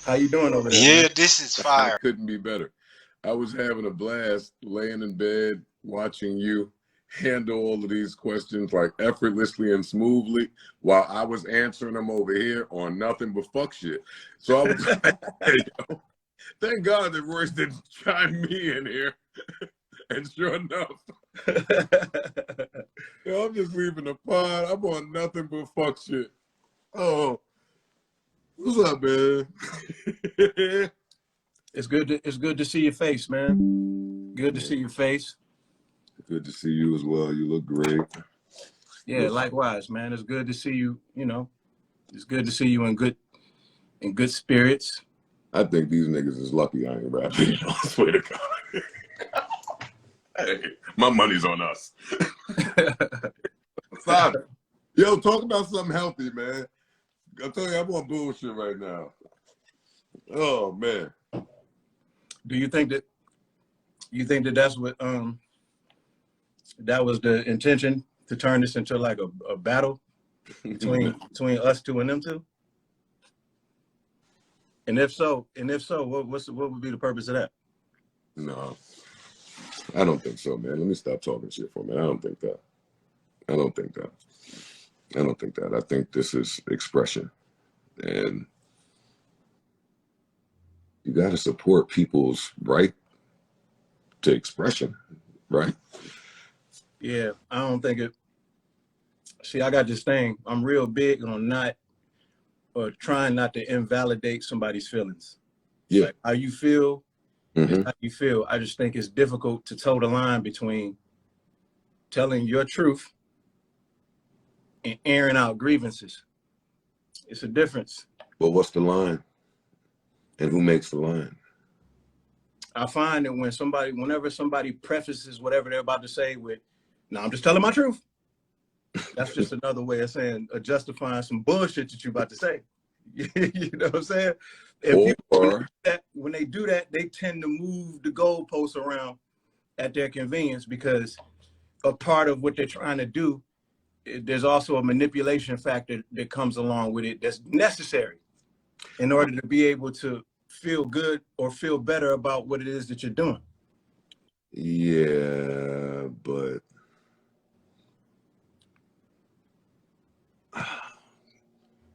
How you doing over there, man? Yeah, this is I fire. couldn't be better. I was having a blast laying in bed watching you handle all of these questions like effortlessly and smoothly while I was answering them over here on nothing but fuck shit. So I was hey, yo, thank God that Royce didn't chime me in here. And sure enough, yo, I'm just leaving the pod. I'm on nothing but fuck shit. Oh, what's up, man? It's good to see your face, man. Good to see your face. Good to see you as well. You look great. Yeah, likewise, man. It's good to see you. You know, it's good to see you in good spirits. I think these niggas is lucky I ain't rapping. I swear to God. Hey, my money's on us. Stop. Yo, talk about something healthy, man. I'll tell you, I'm on bullshit right now. Oh man. Do you think that that's what that was the intention, to turn this into like a battle between us two and them two? And if so, what would be the purpose of that? No, I don't think so, man. Let me stop talking shit for a minute. I don't think that. I don't think that. I think this is expression. And you got to support people's right to expression, right? Yeah, I don't think it. See, I got this thing. I'm real big on trying not to invalidate somebody's feelings. Yeah. Like how you feel is how you feel. I just think it's difficult to toe the line between telling your truth and airing out grievances. It's a difference. But what's the line? And who makes the line? I find that whenever somebody prefaces whatever they're about to say with, "No, I'm just telling my truth," that's just another way of saying, justifying some bullshit that you're about to say. You know what I'm saying? When they do that, they tend to move the goalposts around at their convenience, because a part of what they're trying to do, there's also a manipulation factor that comes along with it that's necessary in order to be able to feel good or feel better about what it is that you're doing. Yeah, but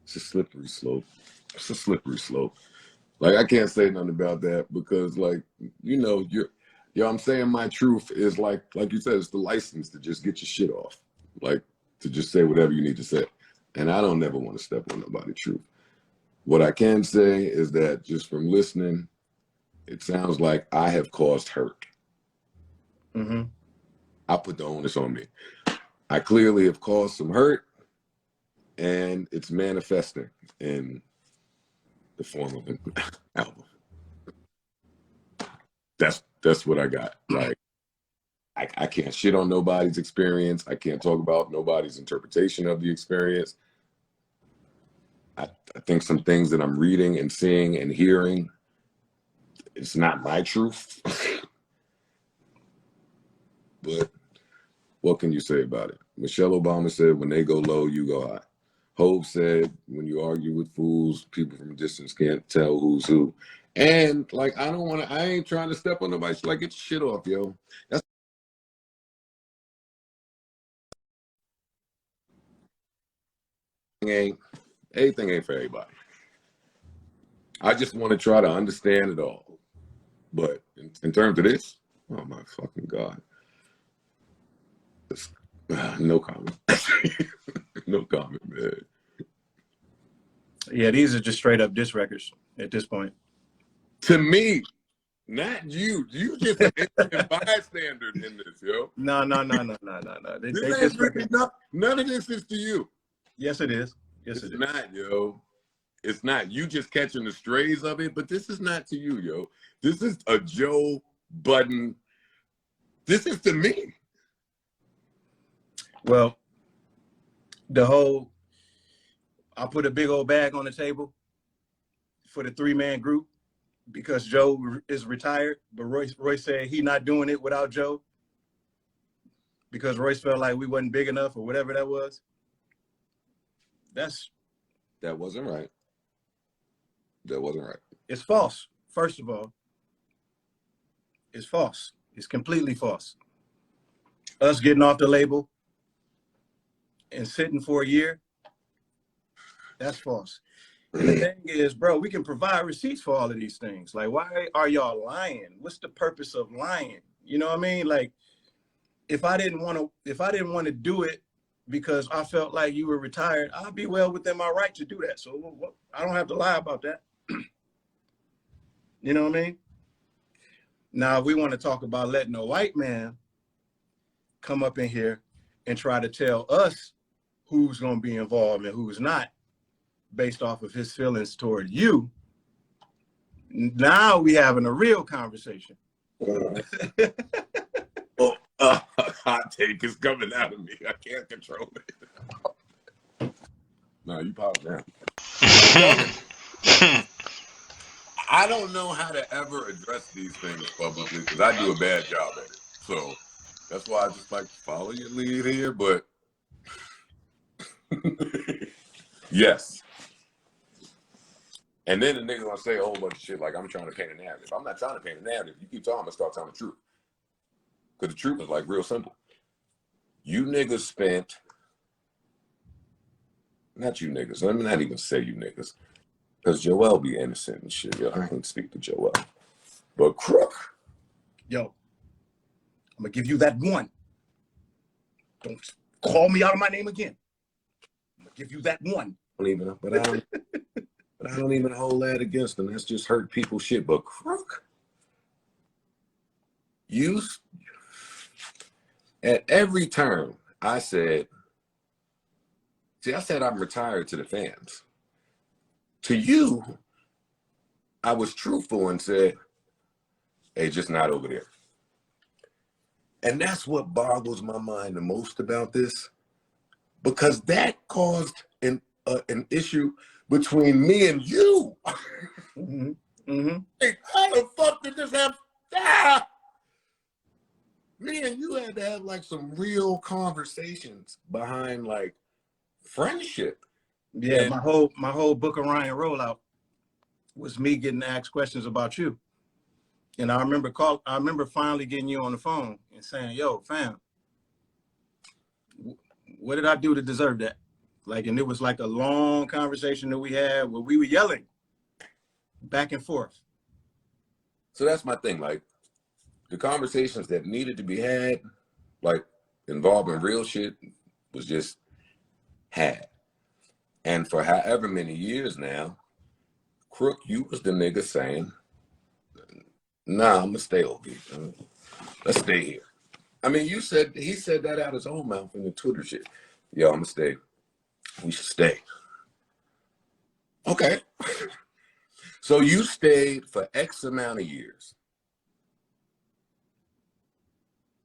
it's a slippery slope. It's a slippery slope. Like, I can't say nothing about that because, like, you know, I'm saying my truth is like you said, it's the license to just get your shit off. Like, to just say whatever you need to say. And I don't never want to step on nobody's truth. What I can say is that just from listening, it sounds like I have caused hurt. I put the onus on me. I clearly have caused some hurt, and it's manifesting in the form of an album. That's what I got. Like, I can't shit on nobody's experience. I can't talk about nobody's interpretation of the experience. I think some things that I'm reading and seeing and hearing, it's not my truth. But what can you say about it? Michelle Obama said, when they go low, you go high. Hov said, when you argue with fools, people from a distance can't tell who's who. And like, I ain't trying to step on nobody. Like, get your shit off, yo. Everything ain't for everybody. I just want to try to understand it all. But in terms of this, oh my fucking God. No comment. No comment, man. Yeah, these are just straight up diss records at this point. To me, not you. You just an innocent bystander in this, yo. No. None of this is to you. Yes, it is. Yes, it's not, yo. It's not. You just catching the strays of it, but this is not to you, yo. This is a Joe Budden. This is to me. Well, I put a big old bag on the table for the 3-man group because Joe is retired, but Royce said he not doing it without Joe because Royce felt like we wasn't big enough or whatever that was. That wasn't right. That wasn't right. It's false. First of all, it's false. It's completely false. Us getting off the label and sitting for a year, that's false. And the thing is, bro, we can provide receipts for all of these things. Like, why are y'all lying? What's the purpose of lying? You know what I mean? Like, if I didn't want to do it because I felt like you were retired, I'd be well within my right to do that. So I don't have to lie about that. You know what I mean? Now, if we want to talk about letting a white man come up in here and try to tell us who's going to be involved and who's not, based off of his feelings toward you, now we having a real conversation. Hot take is coming out of me. I can't control it. No, you pop down. I don't know how to ever address these things publicly because I do a bad job at it. So that's why I just like to follow your lead here. But yes. And then the nigga gonna say a whole bunch of shit like I'm trying to paint a narrative. I'm not trying to paint a narrative. You keep talking, I'm gonna start telling the truth. Because the truth is like real simple. You niggas spent, not you niggas, let me not even say you niggas, because Joell be innocent and shit. Yo, I can't speak to Joell. But Crook. Yo, I'm gonna give you that one. Don't call me out of my name again. I'm gonna give you that one. I don't even hold that against them. That's just hurt people's shit. But Crook, you, at every turn, I said I'm retired to the fans. To you, I was truthful and said, hey, just not over there. And that's what boggles my mind the most about this, because that caused an issue between me and you. Mm-hmm. Mm-hmm. Hey, how the fuck did this happen? Me and you had to have like some real conversations behind like friendship. Yeah, and my whole Book of Ryan rollout was me getting asked questions about you. And I remember finally getting you on the phone and saying, yo, fam, what did I do to deserve that? Like, and it was like a long conversation that we had where we were yelling back and forth. So that's my thing. Like the conversations that needed to be had, like involving real shit, was just had. And for however many years now, Crook, you was the nigga saying, nah, I'm gonna stay over here. Let's stay here. I mean, he said that out his own mouth in the Twitter shit. Yo, I'm gonna stay. We should stay. Okay. So you stayed for X amount of years.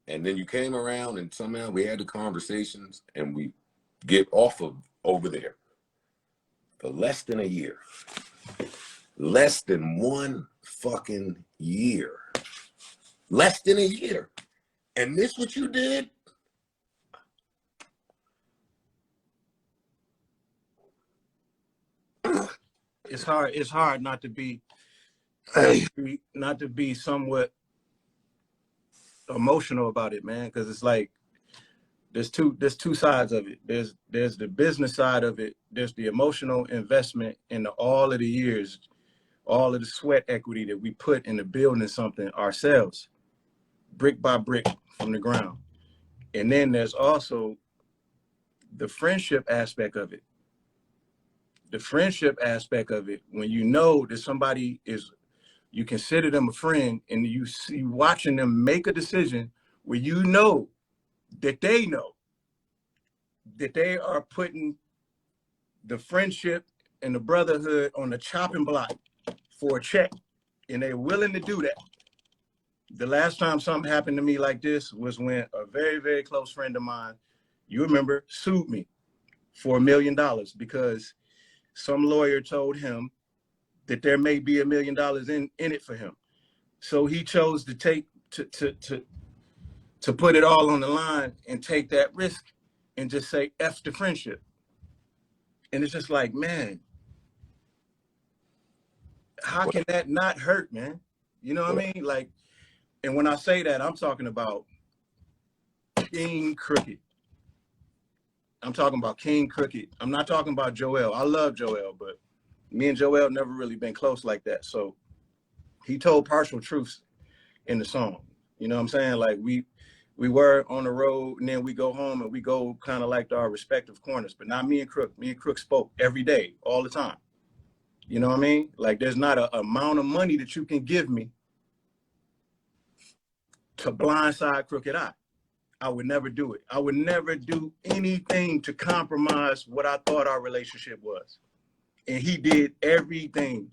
And then you came around and somehow we had the conversations and we get off of over there for less than a year. Less than 1 fucking year. Less than a year. And this what you did? It's hard not to be somewhat emotional about it, man, because it's like there's two sides of it. There's the business side of it. There's the emotional investment in all of the years, all of the sweat equity that we put into building something ourselves, brick by brick from the ground. And then there's also the friendship aspect of it. The friendship aspect of it, when you know that somebody you consider them a friend and you see watching them make a decision where you know that they are putting the friendship and the brotherhood on the chopping block for a check, and they're willing to do that. The last time something happened to me like this was when a very, very close friend of mine, you remember, sued me for $1 million because some lawyer told him that there may be $1 million in it for him. So he chose to take to put it all on the line and take that risk and just say F the friendship. And it's just like, man, how can that not hurt, man? You know what I mean? Like, and when I say that, I'm talking about King Crooked. I'm talking about King Crooked. I'm not talking about Joell. I love Joell, but me and Joell never really been close like that. So he told partial truths in the song. You know what I'm saying? Like we were on the road and then we go home and we go kind of like to our respective corners, but not me and Crook. Me and Crook spoke every day, all the time. You know what I mean? Like there's not an amount of money that you can give me to blindside Crooked Eye. I would never do it. I would never do anything to compromise what I thought our relationship was. And he did everything.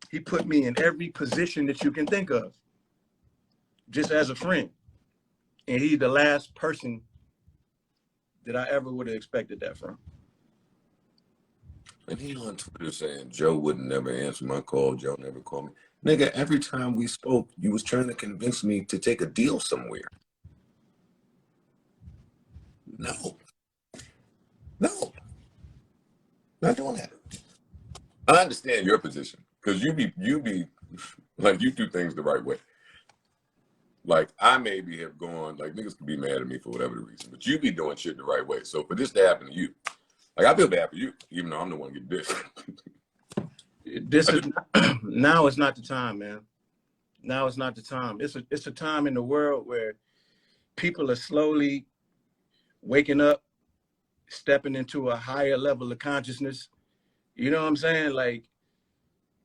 He put me in every position that you can think of, just as a friend. And he's the last person that I ever would have expected that from. And he on Twitter saying Joe would never answer my call. Joe never called me. Nigga, every time we spoke, you was trying to convince me to take a deal somewhere. No, not doing that. I understand your position because you be like you do things the right way. Like I maybe have gone like niggas could be mad at me for whatever the reason, but you be doing shit the right way. So for this to happen to you, like I feel bad for you, even though I'm the one getting this. This is not, now is not the time, man. Now is not the time. It's a time in the world where people are slowly waking up, stepping into a higher level of consciousness. You know what I'm saying? Like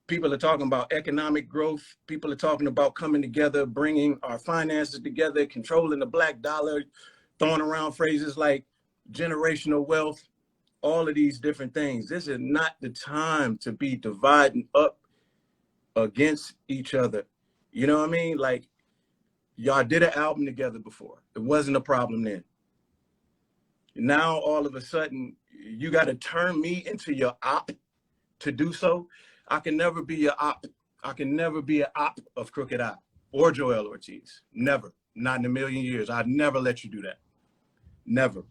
people are talking about economic growth. People are talking about coming together, bringing our finances together, controlling the black dollar, throwing around phrases like generational wealth, all of these different things. This is not the time to be dividing up against each other. You know what I mean? Like y'all did an album together before. It wasn't a problem then. Now, all of a sudden, you got to turn me into your op to do so. I can never be your op. I can never be an op of Crooked Eye or Joell Ortiz. Never. Not in a million years. I'd never let you do that. Never.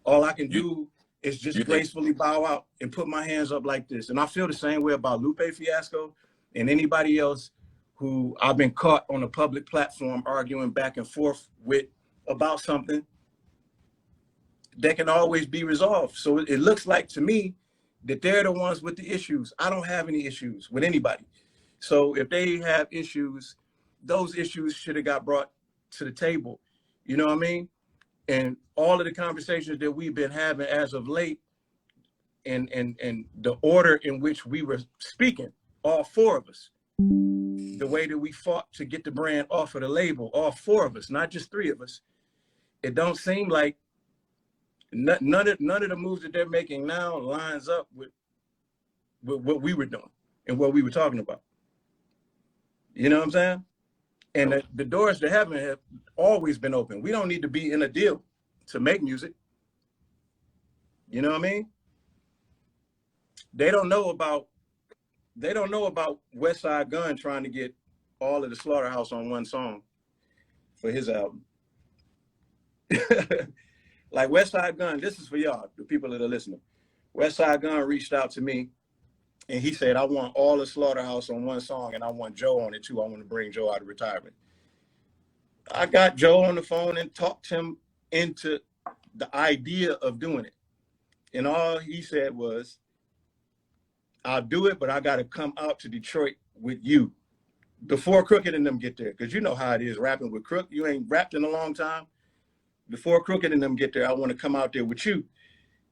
All I can do is just gracefully bow out and put my hands up like this. And I feel the same way about Lupe Fiasco and anybody else who I've been caught on a public platform arguing back and forth with about something that can always be resolved. So it looks like to me that they're the ones with the issues. I don't have any issues with anybody. So if they have issues, those issues should have got brought to the table. You know what I mean? And all of the conversations that we've been having as of late and the order in which we were speaking, all four of us, the way that we fought to get the brand off of the label, all four of us, not just three of us, it don't seem like none of the moves that they're making now lines up with what we were doing and what we were talking about. You know what I'm saying? And the doors to heaven have always been open. We don't need to be in a deal to make music. You know what I mean? They don't know about West Side Gun trying to get all of the Slaughterhouse on one song for his album. Like West Side Gun, this is for y'all, the people that are listening. West Side Gun reached out to me and he said, I want all the Slaughterhouse on one song and I want Joe on it too. I want to bring Joe out of retirement. I got Joe on the phone and talked him into the idea of doing it. And all he said was, I'll do it, but I got to come out to Detroit with you before Crooked and them get there. Because you know how it is rapping with Crook. You ain't rapped in a long time. Before Crooked and them get there, I want to come out there with you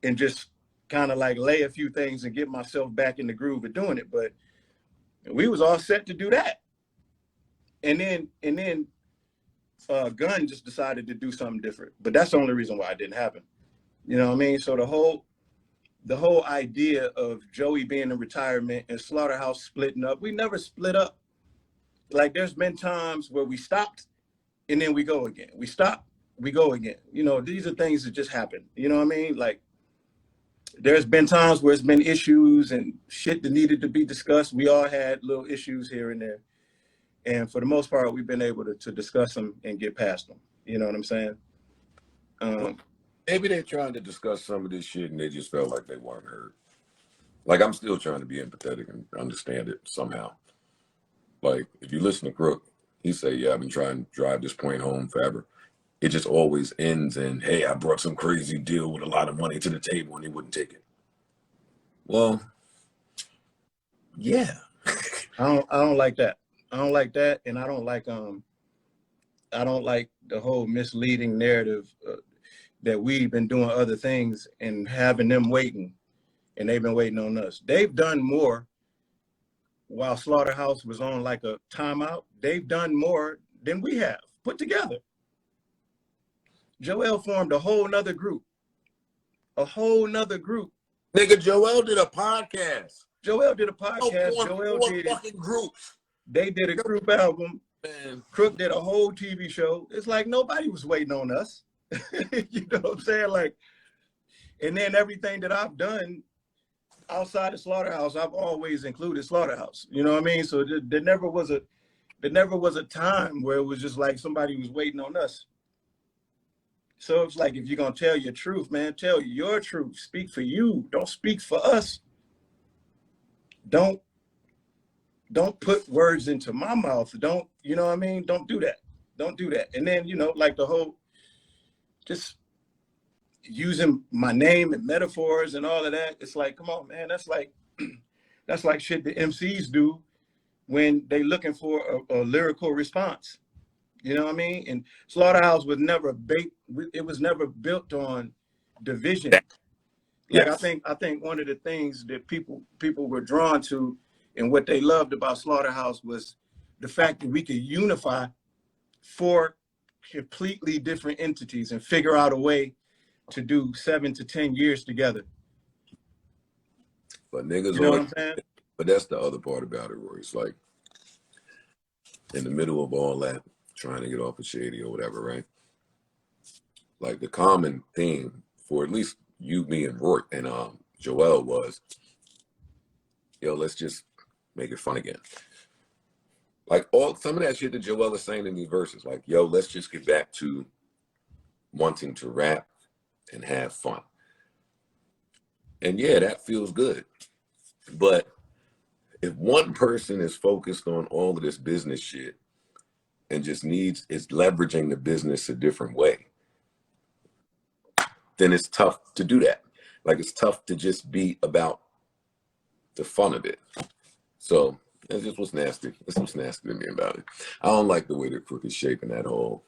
and just kind of like lay a few things and get myself back in the groove of doing it. But we was all set to do that. And then Gunn just decided to do something different. But that's the only reason why it didn't happen. You know what I mean? So the whole idea of Joey being in retirement and Slaughterhouse splitting up, we never split up. Like there's been times where we stopped and then we go again. We stop, we go again. You know, these are things that just happen. You know what I mean? Like there's been times where it's been issues and shit that needed to be discussed. We all had little issues here and there. And for the most part, we've been able to discuss them and get past them. You know what I'm saying? Maybe they're trying to discuss some of this shit and they just felt like they weren't heard. Like I'm still trying to be empathetic and understand it somehow. Like, if you listen to Crook, he say, yeah, I've been trying to drive this point home forever. It just always ends in, hey, I brought some crazy deal with a lot of money to the table and they wouldn't take it. Well, yeah. I don't like that. I don't like that, and I don't like the whole misleading narrative that we've been doing other things and having them waiting, and they've been waiting on us. They've done more while Slaughterhouse was on like a timeout. They've done more than we have put together. Joell formed a whole nother group. Nigga, Joell did a podcast. Joell did a podcast. Joell did fucking groups. They did a group album. Man. Crook did a whole TV show. It's like nobody was waiting on us. You know what I'm saying? Like, and then everything that I've done outside of Slaughterhouse, I've always included Slaughterhouse. You know what I mean? So there never was a time where it was just like somebody was waiting on us. So it's like, if you're gonna tell your truth, man, tell your truth. Speak for you. Don't speak for us. Don't put words into my mouth. Don't, you know what I mean? Don't do that. Don't do that. And then, you know, like the whole just using my name and metaphors and all of that. It's like, come on, man. That's like shit the MCs do when they looking for a lyrical response. You know what I mean? And Slaughterhouse was never it was never built on division. Like, yes. I think one of the things that people were drawn to and what they loved about Slaughterhouse was the fact that we could unify 4 completely different entities and figure out a way to do 7 to 10 years together. But niggas, you know what I'm saying? But that's the other part about it, Royce. Like, in the middle of all that, trying to get off of Shady or whatever, right? Like, the common theme for at least you, me, and Roy and Joell was, yo, let's just make it fun again. Like, some of that shit that Joell is saying in these verses, like, yo, let's just get back to wanting to rap and have fun. And yeah, that feels good. But if one person is focused on all of this business shit and just is leveraging the business a different way, then it's tough to do that. Like, it's tough to just be about the fun of it. So that's just what's nasty. That's what's nasty to me about it. I don't like the way that Crook is shaping that whole.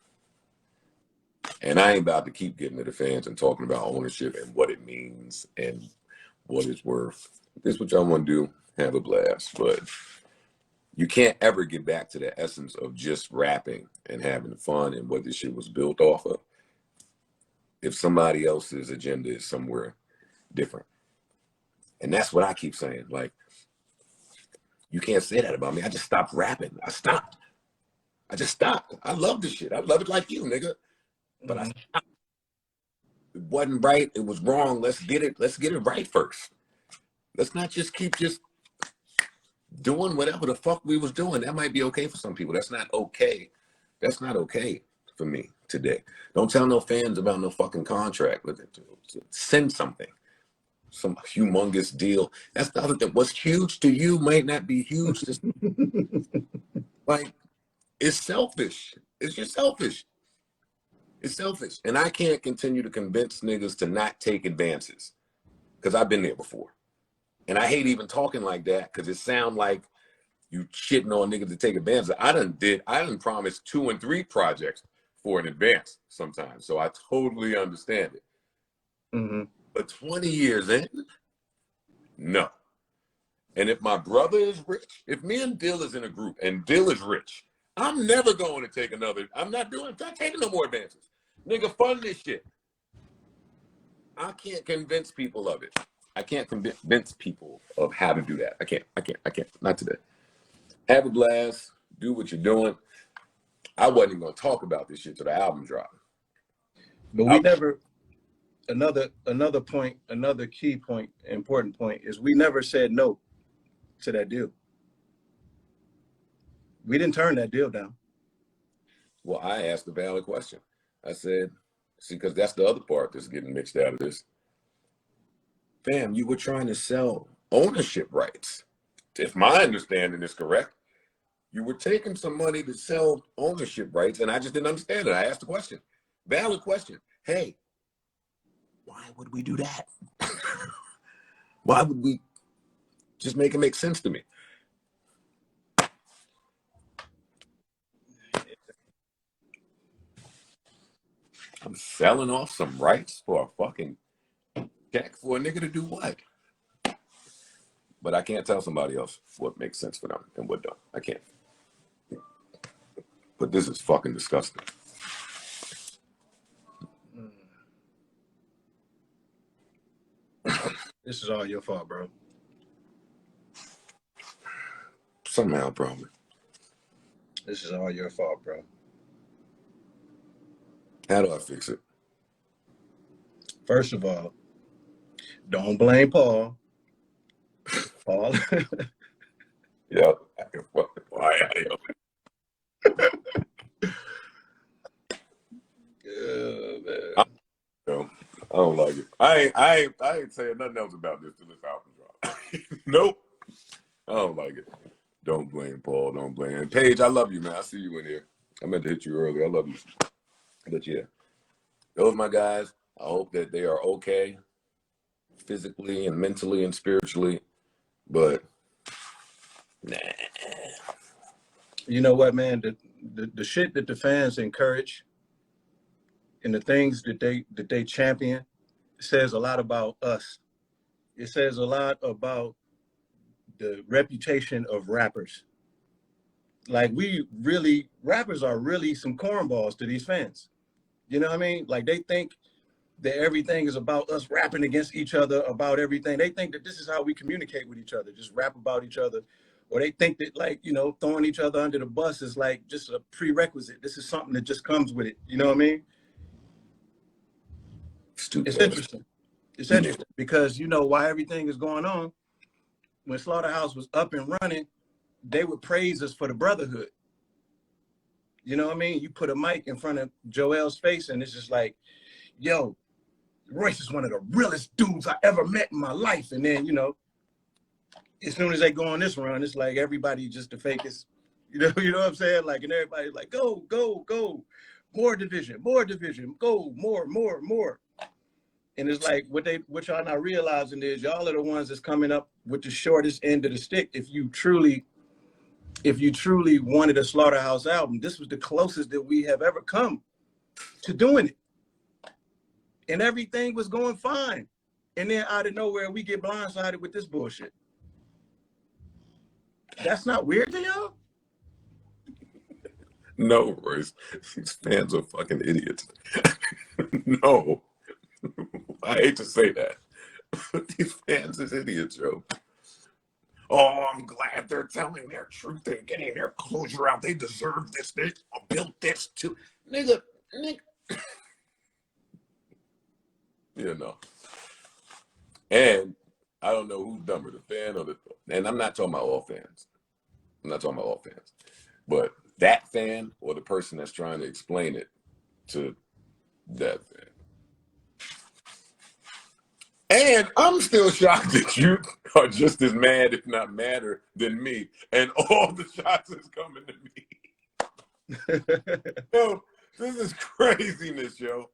And I ain't about to keep getting to the fans and talking about ownership and what it means and what it's worth. If this is what y'all want to do, have a blast. But you can't ever get back to the essence of just rapping and having fun and what this shit was built off of if somebody else's agenda is somewhere different. And that's what I keep saying. Like, you can't say that about me. I just stopped rapping. I just stopped. I love this shit. I love it like you, nigga. But I stopped. It wasn't right. It was wrong. Let's get it right first. Let's not just keep doing whatever the fuck we was doing. That might be okay for some people. That's not okay. That's not okay for me today. Don't tell no fans about no fucking contract with it. Send something. Some humongous deal. That's the other thing. What's huge to you might not be huge to like, it's selfish. It's just selfish. It's selfish. And I can't continue to convince niggas to not take advances. Because I've been there before. And I hate even talking like that because it sounds like you shitting on niggas to take advantage. I done promised 2 and 3 projects for an advance sometimes. So I totally understand it. Mm-hmm. But 20 years in, no. And if my brother is rich, if me and Dill is in a group and Dill is rich, I'm never going to take I'm not taking no more advances. Nigga, fund this shit. I can't convince people of it. I can't convince people of how to do that. I can't. Not today. Have a blast. Do what you're doing. I wasn't even going to talk about this shit till the album dropped. But we never, another point, another key point, important point is we never said no to that deal. We didn't turn that deal down. Well, I asked a valid question. I said, see, because that's the other part that's getting mixed out of this. Fam, you were trying to sell ownership rights. If my understanding is correct, You were taking some money to sell ownership rights, and I just didn't understand it. I asked the question. Valid question. Hey, why would we do that? Why would we just make it make sense to me? I'm selling off some rights for a fucking check for a nigga to do what? But I can't tell somebody else what makes sense for them and what don't. I can't. But this is fucking disgusting. This is all your fault, bro. Somehow, probably. This is all your fault, bro. How do I fix it? First of all, don't blame Paul. Paul. Yeah, I can fucking fly out of here. Yeah, man. I don't like it. I ain't saying nothing else about this till this album drop. Nope. I don't like it. Don't blame Paul. Don't blame. And Paige, I love you, man. I see you in here. I meant to hit you earlier. I love you. But yeah, those my guys. I hope that they are okay physically and mentally and spiritually. But nah. You know what, man? The shit that the fans encourage and the things that they champion says a lot about us. It says a lot about the reputation of rappers. Like rappers are really some cornballs to these fans. You know what I mean? Like they think that everything is about us rapping against each other about everything. They think that this is how we communicate with each other, just rap about each other. Or they think that, like, you know, throwing each other under the bus is like just a prerequisite. This is something that just comes with it. You know what I mean? Stupid. It's interesting. It's interesting because you know why everything is going on. When Slaughterhouse was up and running, they would praise us for the brotherhood. You know what I mean? You put a mic in front of Joell's face and it's just like, yo, Royce is one of the realest dudes I ever met in my life. And then, you know, as soon as they go on this run, it's like everybody just the fakest. You know what I'm saying? Like, and everybody's like, go, go, go. More division, go, more. And it's like what y'all not realizing is y'all are the ones that's coming up with the shortest end of the stick. If you truly wanted a Slaughterhouse album, this was the closest that we have ever come to doing it. And everything was going fine. And then out of nowhere, we get blindsided with this bullshit. That's not weird to y'all? No, Royce. These fans are fucking idiots. No. I hate to say that. But these fans is idiots, yo. Oh, I'm glad they're telling their truth and getting their closure out. They deserve this. They built this too. Nigga. You know. And I don't know who's dumber, the fan or and I'm not talking about all fans. But that fan or the person that's trying to explain it to that fan. And I'm still shocked that you are just as mad, if not madder, than me. And all the shots is coming to me. Yo, this is craziness, yo.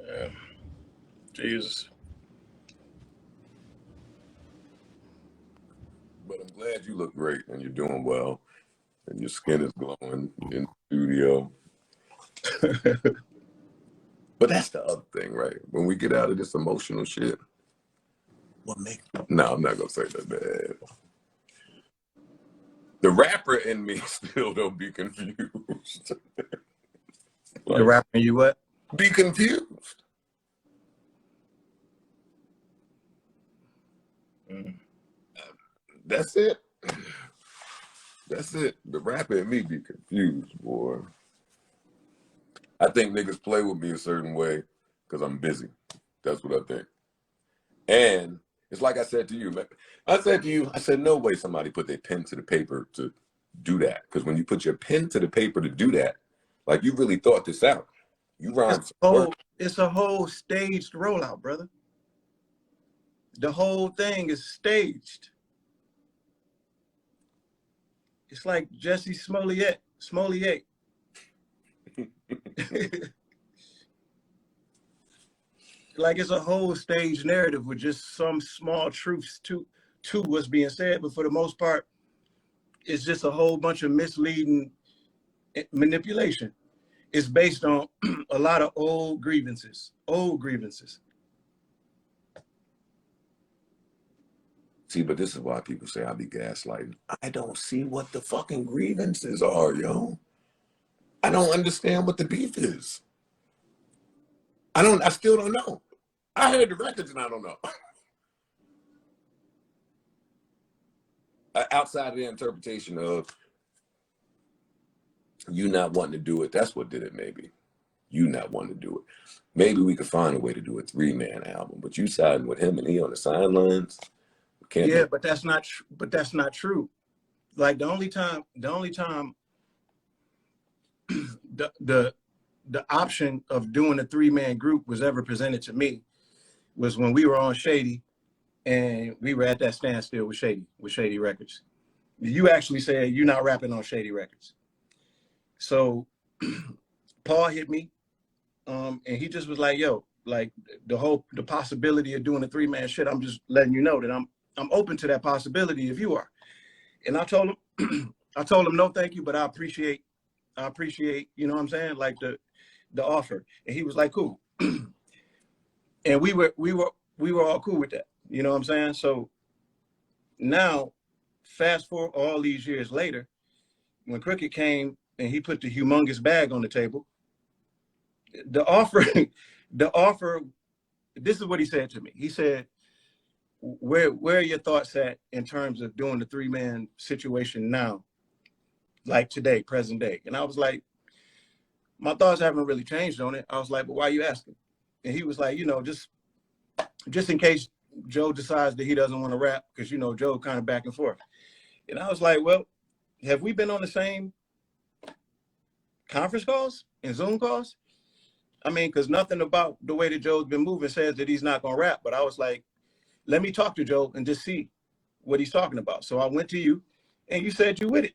Yeah, man. Jesus. But I'm glad you look great and you're doing well. And your skin is glowing in the studio. But that's the other thing, right? When we get out of this emotional shit, what makes... No, I'm not going to say that, man. The rapper in me still don't be confused. The rapper in you what? Be confused. That's it. That's it. The rapper in me be confused, boy. I think niggas play with me a certain way because I'm busy. That's what I think. And it's like I said to you, man. I said, no way somebody put their pen to the paper to do that. Because when you put your pen to the paper to do that, like you really thought this out. You rhyme. It's a whole staged rollout, brother. The whole thing is staged. It's like Jesse Smollett. Like it's a whole stage narrative with just some small truths to what's being said, but for the most part, it's just a whole bunch of misleading manipulation. It's based on a lot of old grievances. See, but this is why people say I be gaslighting. I don't see what the fucking grievances are, yo. I don't understand what the beef is. I still don't know. I heard the records and I don't know. Outside of the interpretation of you not wanting to do it, that's what did it maybe. You not wanting to do it. Maybe we could find a way to do a 3-man album, but you siding with him and he on the sidelines. Yeah, but that's not true. Like the only time the option of doing a 3-man group was ever presented to me was when we were on Shady and we were at that standstill with Shady Records. You actually said you're not rapping on Shady Records. So Paul hit me, and he just was like, yo, like the possibility of doing a 3-man shit, I'm just letting you know that I'm open to that possibility if you are. And I told him, no, thank you, but I appreciate, you know what I'm saying? Like the offer. And he was like, cool. And we were all cool with that. You know what I'm saying? So now, fast forward all these years later, when Crooked came and he put the humongous bag on the table, the offer, this is what he said to me. He said, where are your thoughts at in terms of doing the 3-man situation now, like today, present day? And I was like, my thoughts haven't really changed on it. I was like, but why are you asking? And he was like, you know, just in case Joe decides that he doesn't want to rap, because, you know, Joe kind of back and forth. And I was like, well, have we been on the same conference calls and Zoom calls? I mean, because nothing about the way that Joe's been moving says that he's not going to rap. But I was like, let me talk to Joe and just see what he's talking about. So I went to you and you said you with it.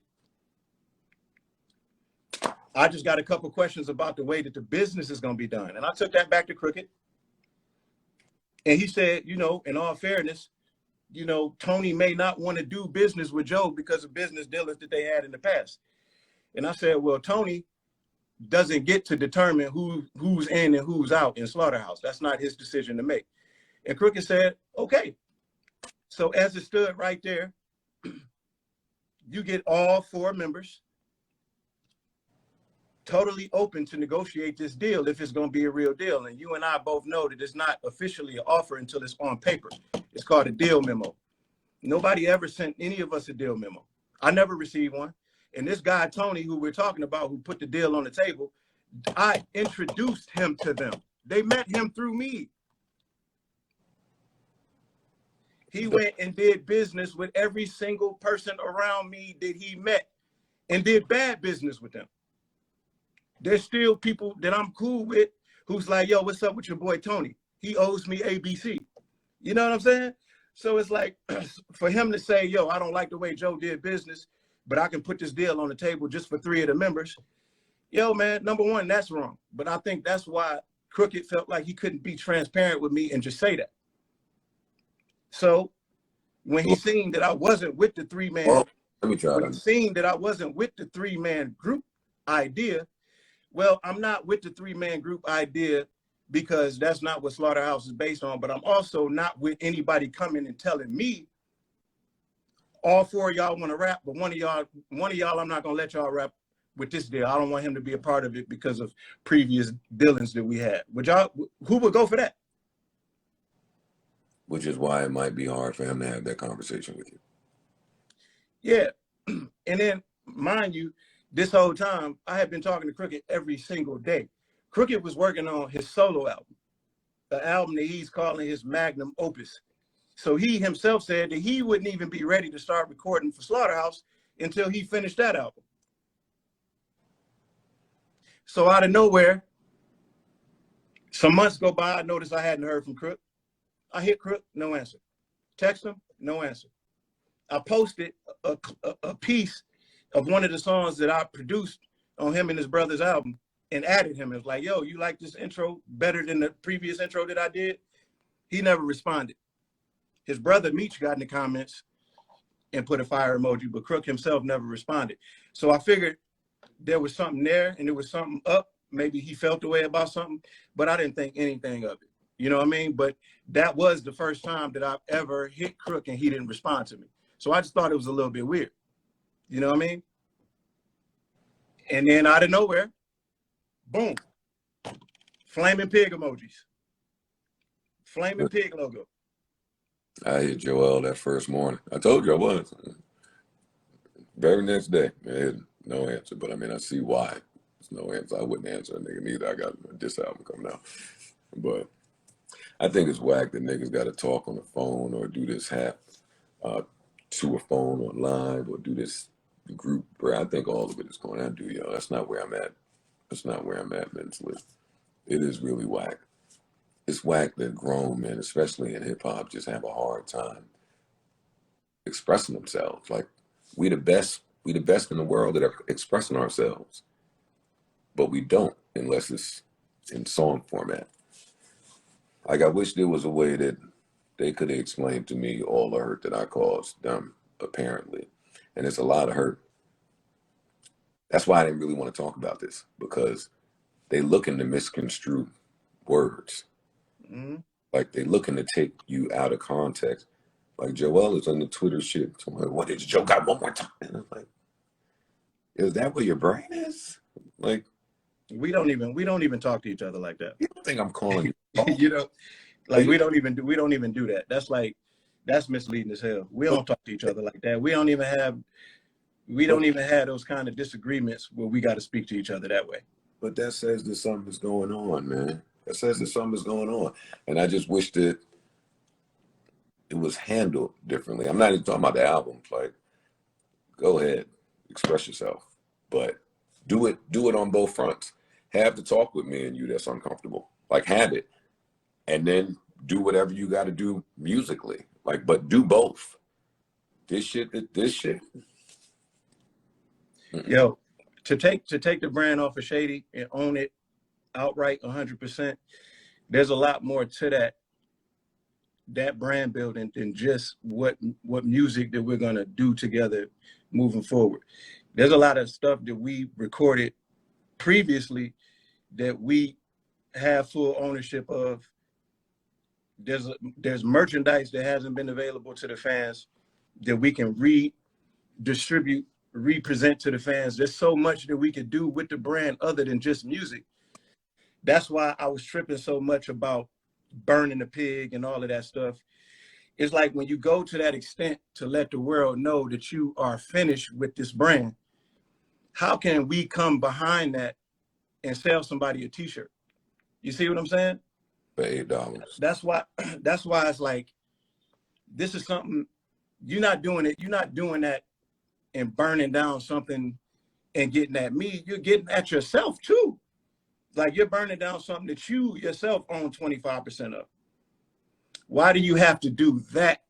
I just got a couple questions about the way that the business is going to be done. And I took that back to Crooked. And he said, you know, in all fairness, you know, Tony may not want to do business with Joe because of business dealings that they had in the past. And I said, well, Tony doesn't get to determine who's in and who's out in Slaughterhouse. That's not his decision to make. And Crooked said, okay. So as it stood right there, you get all 4 members totally open to negotiate this deal if it's going to be a real deal. And you and I both know that it's not officially an offer until it's on paper. It's called a deal memo. Nobody ever sent any of us a deal memo. I never received one. And this guy, Tony, who we're talking about, who put the deal on the table, I introduced him to them. They met him through me. He went and did business with every single person around me that he met and did bad business with them. There's still people that I'm cool with who's like, yo, what's up with your boy Tony? He owes me ABC. You know what I'm saying? So it's like, for him to say, yo, I don't like the way Joe did business, but I can put this deal on the table just for 3 of the members. Yo, man, number one, that's wrong. But I think that's why Crooked felt like he couldn't be transparent with me and just say that. So when he seen that I wasn't with the 3-man, group idea, well, I'm not with the 3-man group idea because that's not what Slaughterhouse is based on, but I'm also not with anybody coming and telling me all 4 of y'all want to rap, but one of y'all, I'm not going to let y'all rap with this deal. I don't want him to be a part of it because of previous dealings that we had. Who would go for that? Which is why it might be hard for him to have that conversation with you. Yeah. And then, mind you, this whole time, I had been talking to Crooked every single day. Crooked was working on his solo album, the album that he's calling his magnum opus. So he himself said that he wouldn't even be ready to start recording for Slaughterhouse until he finished that album. So out of nowhere, some months go by, I noticed I hadn't heard from Crook. I hit Crook, no answer. Text him, no answer. I posted a piece of one of the songs that I produced on him and his brother's album and added him. It was like, yo, you like this intro better than the previous intro that I did? He never responded. His brother Meech got in the comments and put a fire emoji, but Crook himself never responded. So I figured there was something there and there was something up. Maybe he felt the way about something, but I didn't think anything of it. You know what I mean? But that was the first time that I've ever hit Crook and he didn't respond to me. So I just thought it was a little bit weird. You know what I mean? And then out of nowhere, boom, flaming pig emojis. Flaming pig logo. I hit Joell that first morning. I told you I was. Very next day, man, no answer. But I mean, I see why. There's no answer. I wouldn't answer a nigga neither. I got this album coming out. But I think it's whack that niggas got to talk on the phone or do this to a phone or live or do this group. Bro, I think all of it is going on. Yo, that's not where I'm at. That's not where I'm at mentally. It is really whack. It's whack that grown men, especially in hip hop, just have a hard time expressing themselves. Like we the best in the world at expressing ourselves, but we don't unless it's in song format. Like I wish there was a way that they could have explained to me all the hurt that I caused them, apparently, and it's a lot of hurt. That's why I didn't really want to talk about this, because they looking to misconstrue words. Mm-hmm. Like they looking to take you out of context. Like Joell is on the Twitter shit. So like, what did you joke out one more time? And I'm like, is that where your brain is? Like, we don't even talk to each other like that. You don't think I'm calling you? You know, like we don't even do that. That's misleading as hell. We don't talk to each other like that. We don't even have those kind of disagreements where we got to speak to each other that way. But that says that something's going on, man. That says that something's going on. And I just wish that it was handled differently. I'm not even talking about the albums. Like, go ahead, express yourself. But do it on both fronts. Have the talk with me and you that's uncomfortable. Like, have it. And then do whatever you got to do musically. Like, but do both. This shit. Yo, to take the brand off of Shady and own it outright 100%, there's a lot more to that brand building than just what music that we're gonna do together moving forward. There's a lot of stuff that we recorded previously that we have full ownership of. There's merchandise that hasn't been available to the fans that we can redistribute, represent to the fans. There's so much that we could do with the brand other than just music. That's why I was tripping so much about burning the pig and all of that stuff. It's like when you go to that extent to let the world know that you are finished with this brand, how can we come behind that and sell somebody a t-shirt? You see what I'm saying? For $8. That's why it's like, this is something, you're not doing that and burning down something and getting at me. You're getting at yourself too. Like you're burning down something that you yourself own 25% of. Why do you have to do that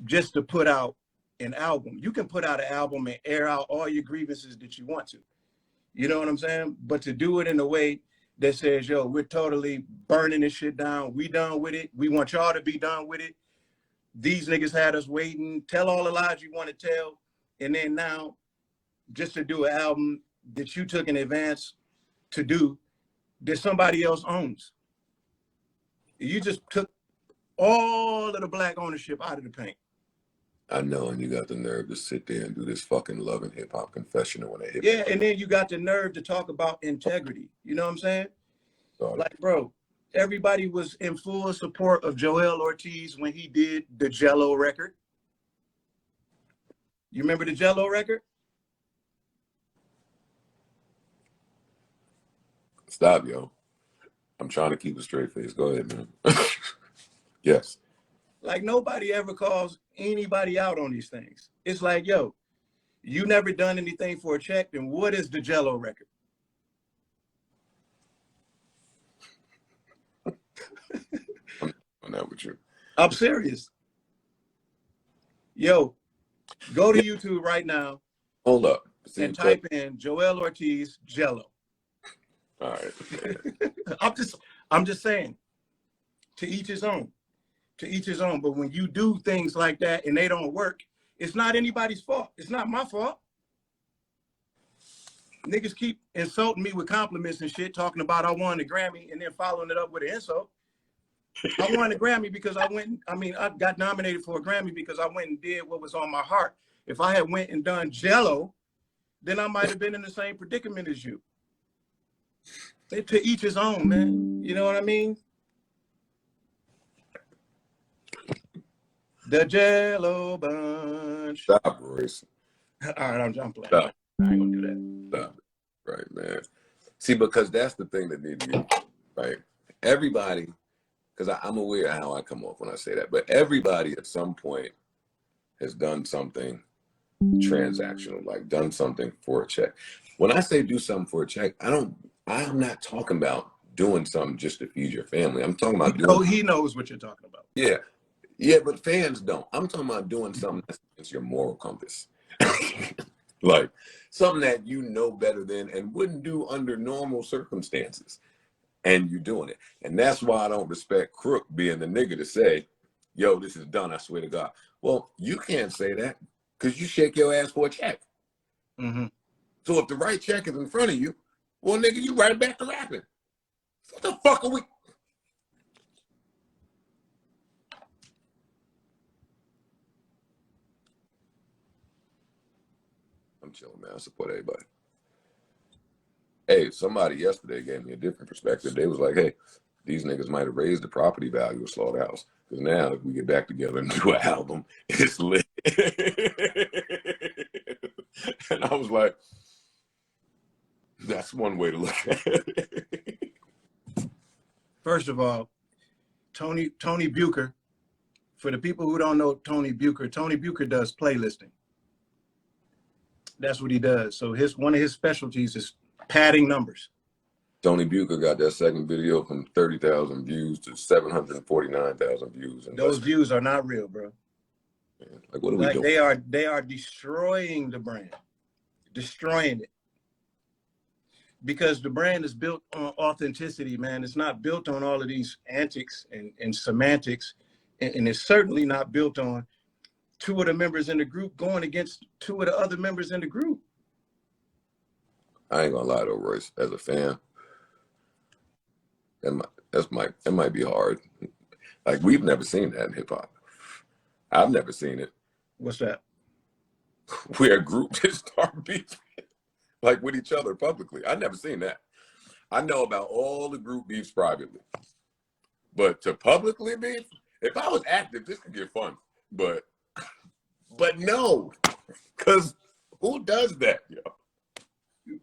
just to put out an album? You can put out an album and air out all your grievances that you want to. You know what I'm saying? But to do it in a way that says, yo, we're totally burning this shit down. We done with it. We want y'all to be done with it. These niggas had us waiting. Tell all the lies you want to tell. And then now, just to do an album that you took in advance to do, that somebody else owns. You just took all of the black ownership out of the paint. I know, and you got the nerve to sit there and do this fucking Love and Hip Hop confessional when they hit. Yeah, and then you got the nerve to talk about integrity. You know what I'm saying? Sorry. Like, bro, everybody was in full support of Joell Ortiz when he did the Jello record. You remember the Jello record? Stop, yo. I'm trying to keep a straight face. Go ahead, man. Yes. Like, nobody ever calls anybody out on these things. It's like, yo, you never done anything for a check, then what is the Jello record? I'm not with you. I'm serious. Yo, go to YouTube right now. Hold up. See, and type in Joell Ortiz Jello. All right. I'm just saying, to each his own. To each his own. But when you do things like that and they don't work, it's not anybody's fault. It's not my fault. Niggas keep insulting me with compliments and shit, talking about I won the Grammy and then following it up with an insult. I won the Grammy because I got nominated for a Grammy because I went and did what was on my heart. If I had went and done Jello, then I might have been in the same predicament as you. To each his own, man. You know what I mean? The Jello bunch. Stop, Royce. All right, I'm playing. Stop. I ain't gonna do that. Stop. Right, man. See, because that's the thing that needs to be, right? Everybody, because I'm aware of how I come off when I say that, but everybody at some point has done something transactional, like done something for a check. When I say do something for a check, I'm not talking about doing something just to feed your family. I'm talking about doing. He knows what you're talking about. Yeah, but fans don't. I'm talking about doing something that's against your moral compass. Like something that you know better than and wouldn't do under normal circumstances. And you're doing it. And that's why I don't respect Crook being the nigga to say, yo, this is done, I swear to God. Well, you can't say that because you shake your ass for a check. Mm-hmm. So if the right check is in front of you, well, nigga, you right back to rapping. What the fuck are we? I'm chilling, man. I support everybody. Hey, somebody yesterday gave me a different perspective. They was like, hey, these niggas might have raised the property value of Slaughterhouse. Because now if we get back together and do an album, it's lit. And I was like, that's one way to look at it. First of all, Tony Bucher, for the people who don't know Tony Bucher does playlisting. That's what he does. So one of his specialties is padding numbers. Tony Bucher got that second video from 30,000 views to 749,000 views. And those views are not real, bro. Man, like, what are we doing? They are destroying the brand, destroying it. Because the brand is built on authenticity, man. It's not built on all of these antics and semantics. And it's certainly not built on two of the members in the group going against two of the other members in the group. I ain't gonna lie though, Royce, as a fan, that might be hard. Like, we've never seen that in hip hop. I've never seen it. What's that? Where a group just start beefing like with each other publicly. I've never seen that. I know about all the group beefs privately, but to publicly beef, if I was active, this could get fun. But no, because who does that, yo?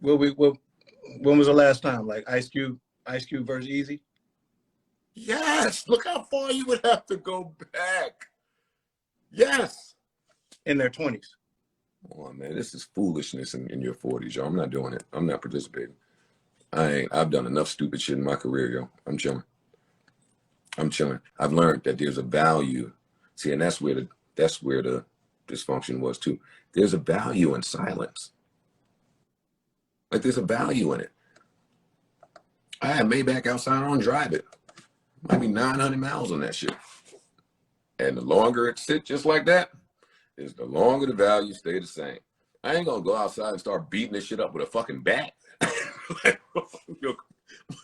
When was the last time? Like Ice Cube versus Easy? Yes. Look how far you would have to go back. Yes. In their 20s. Come on, man. This is foolishness in your 40s, yo. I'm not doing it. I'm not participating. I've done enough stupid shit in my career, yo. I'm chilling. I've learned that there's a value. See, and that's where the dysfunction was too. There's a value in silence. Like, there's a value in it. I had Maybach outside, I don't drive it. Might be 900 miles on that shit. And the longer it sits just like that, is the longer the value stay the same. I ain't gonna go outside and start beating this shit up with a fucking bat.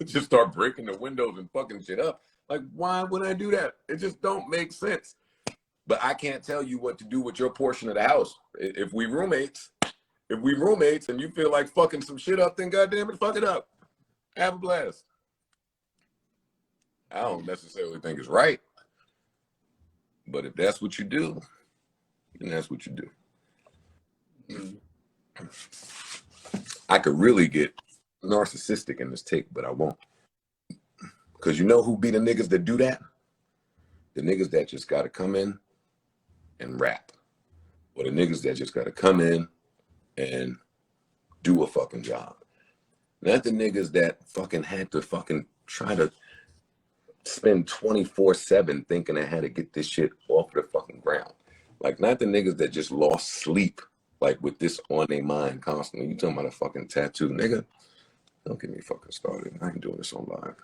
Just start breaking the windows and fucking shit up. Like, why would I do that? It just don't make sense. But I can't tell you what to do with your portion of the house. If we roommates and you feel like fucking some shit up, then goddamn it, fuck it up. Have a blast. I don't necessarily think it's right. But if that's what you do, then that's what you do. I could really get narcissistic in this take, but I won't. Because you know who be the niggas that do that? The niggas that just got to come in and rap. Or the niggas that just got to come in and do a fucking job. Not the niggas that fucking had to fucking try to spend 24/7 thinking I had to get this shit off the fucking ground. Like, not the niggas that just lost sleep, like, with this on their mind constantly. You talking about a fucking tattoo, nigga? Don't get me fucking started. I ain't doing this on live.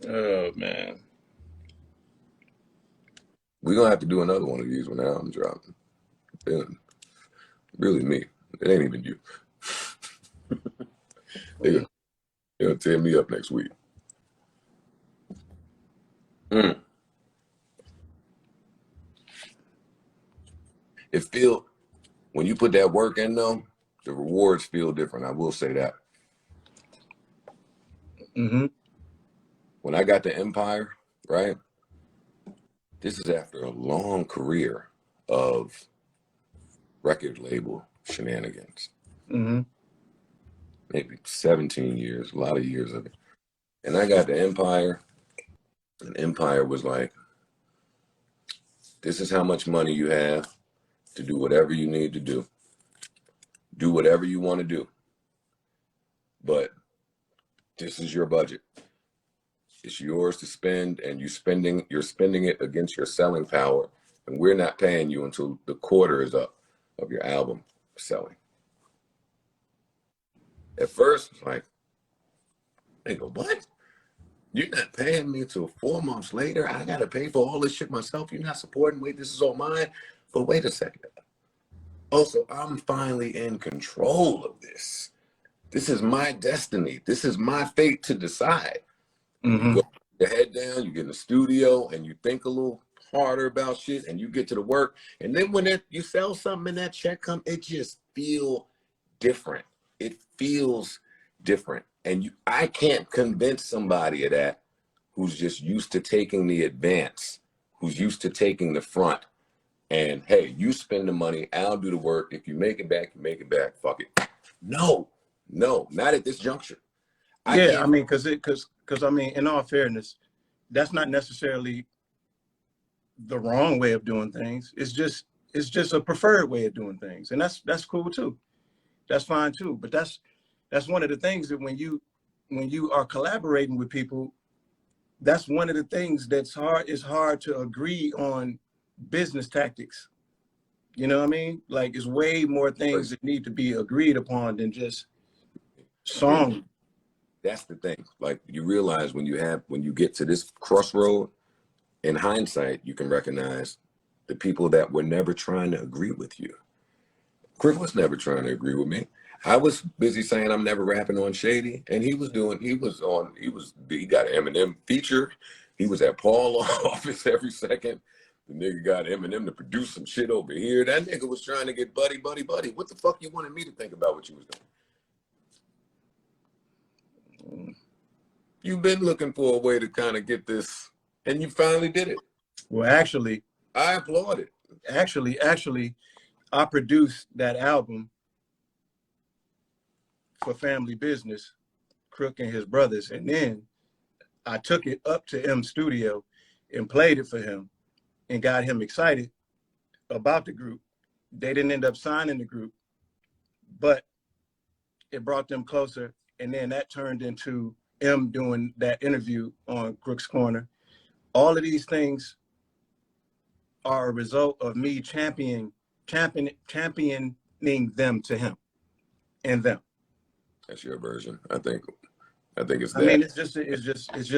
Oh, man. We're going to have to do another one of these when the album drops. Really me. It ain't even you. They're going to tear me up next week. It feel, when you put that work in though, the rewards feel different. I will say that. Mm-hmm. When I got the Empire, right? This is after a long career of record label shenanigans. Mm-hmm. Maybe 17 years, a lot of years of it. And I got the Empire, and Empire was like, this is how much money you have to do whatever you need to do. Do whatever you want to do. But this is your budget. It's yours to spend, and you're spending it against your selling power. And we're not paying you until the quarter is up of your album selling. At first, it's like, they go, what? You're not paying me until 4 months later? I got to pay for all this shit myself? You're not supporting? Wait, this is all mine? But wait a second. Also, I'm finally in control of this. This is my destiny. This is my fate to decide. Mm-hmm. You go your head down, you get in the studio, and you think a little harder about shit, and you get to the work. And then when you sell something and that check comes, it just feels different. It feels different. And I can't convince somebody of that who's just used to taking the advance, who's used to taking the front. And hey, you spend the money, I'll do the work. If you make it back, you make it back. Fuck it. No, not at this juncture. I mean, because I mean, in all fairness, that's not necessarily the wrong way of doing things. It's just a preferred way of doing things, and that's cool too. That's fine too. But that's one of the things that when you are collaborating with people, that's one of the things that's hard. It's hard to agree on business tactics. You know what I mean? Like, it's way more things that need to be agreed upon than just song. That's the thing. Like, you realize when you get to this crossroad, in hindsight, you can recognize the people that were never trying to agree with you. Chris was never trying to agree with me. I was busy saying I'm never rapping on Shady, and he got an Eminem feature. He was at Paul office every second. The nigga got Eminem to produce some shit over here. That nigga was trying to get buddy. What the fuck you wanted me to think about what you was doing? You've been looking for a way to kind of get this, and you finally did it. Well, actually, I applaud it. Actually, I produced that album for Family Business, Crook and his brothers, and then I took it up to M's studio and played it for him and got him excited about the group. They didn't end up signing the group, but it brought them closer, and then that turned into M doing that interview on Crook's Corner. All of these things are a result of me championing them to him and them. That's your version. I think it's that. I mean, it's just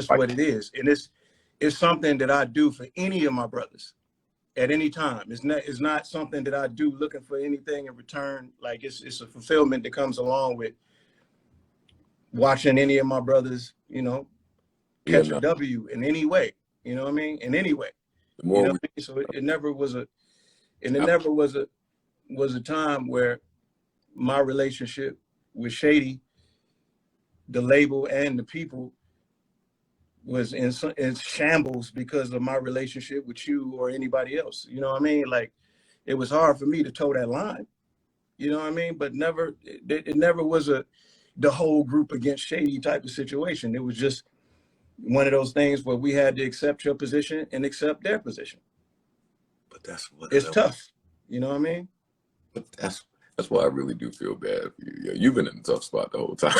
what it is, and it's something that I do for any of my brothers at any time. It's not something that I do looking for anything in return. Like, it's a fulfillment that comes along with watching any of my brothers, catch a W in any way. You know what I mean? In any way. So it never was a time where my relationship with Shady, the label, and the people was in shambles because of my relationship with you or anybody else. You know what I mean? Like, it was hard for me to toe that line. You know what I mean? But it never was the whole group against Shady type of situation. It was just one of those things where we had to accept your position and accept their position. But it's tough. You know what I mean? But that's why I really do feel bad for you. Yeah, you've been in a tough spot the whole time.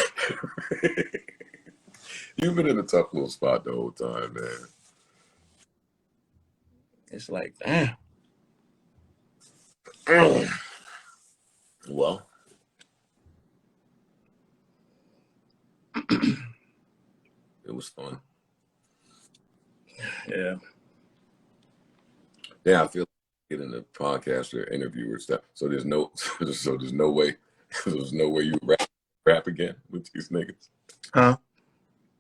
You've been in a tough little spot the whole time, man. It's like, damn. Well, it was fun. Yeah. Yeah, I feel like getting a podcast or interview or stuff. So there's no way you would rap again with these niggas. Huh?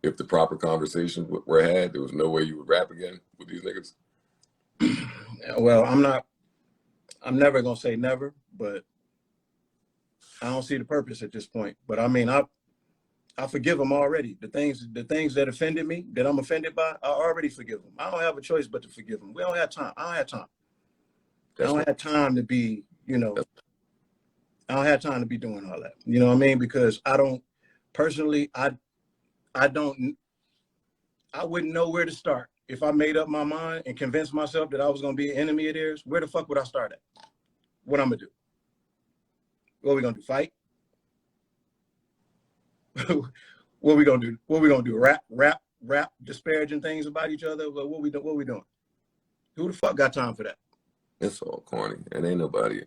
If the proper conversations were had, there was no way you would rap again with these niggas. Well, I'm never gonna say never, but I don't see the purpose at this point. But I mean, I forgive them already. The things that offended me, that I'm offended by, I already forgive them. I don't have a choice but to forgive them. We don't have time. I don't have time. I don't have time to be, I don't have time to be doing all that. You know what I mean? Because I don't personally, I wouldn't know where to start. If I made up my mind and convinced myself that I was going to be an enemy of theirs, where the fuck would I start at? What I'm going to do? What are we going to do? Fight? What are we going to do? What are we going to do? Rap disparaging things about each other? What we doing? Who the fuck got time for that? It's all corny. And ain't nobody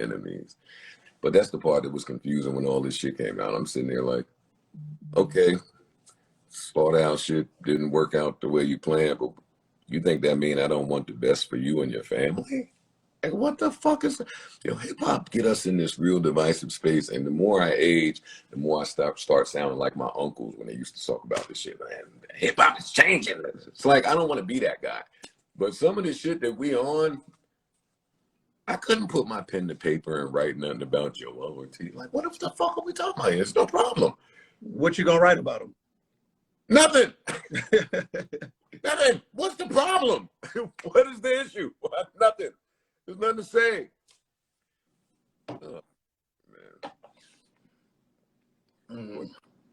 enemies. But that's the part that was confusing when all this shit came out. I'm sitting there like, okay, slaughterhouse shit didn't work out the way you planned, but you think that mean I don't want the best for you and your family? Like, what the fuck is that? Hip hop get us in this real divisive space, and the more I age, the more I start sounding like my uncles when they used to talk about this shit. Man, hip hop is changing. It's like I don't want to be that guy. But some of the shit that we on, I couldn't put my pen to paper and write nothing about Joell Ortiz. Like, what the fuck are we talking about here? It's no problem. What you gonna write about him? Nothing. Nothing. What's the problem? What is the issue? Nothing. There's nothing to say. Oh, man.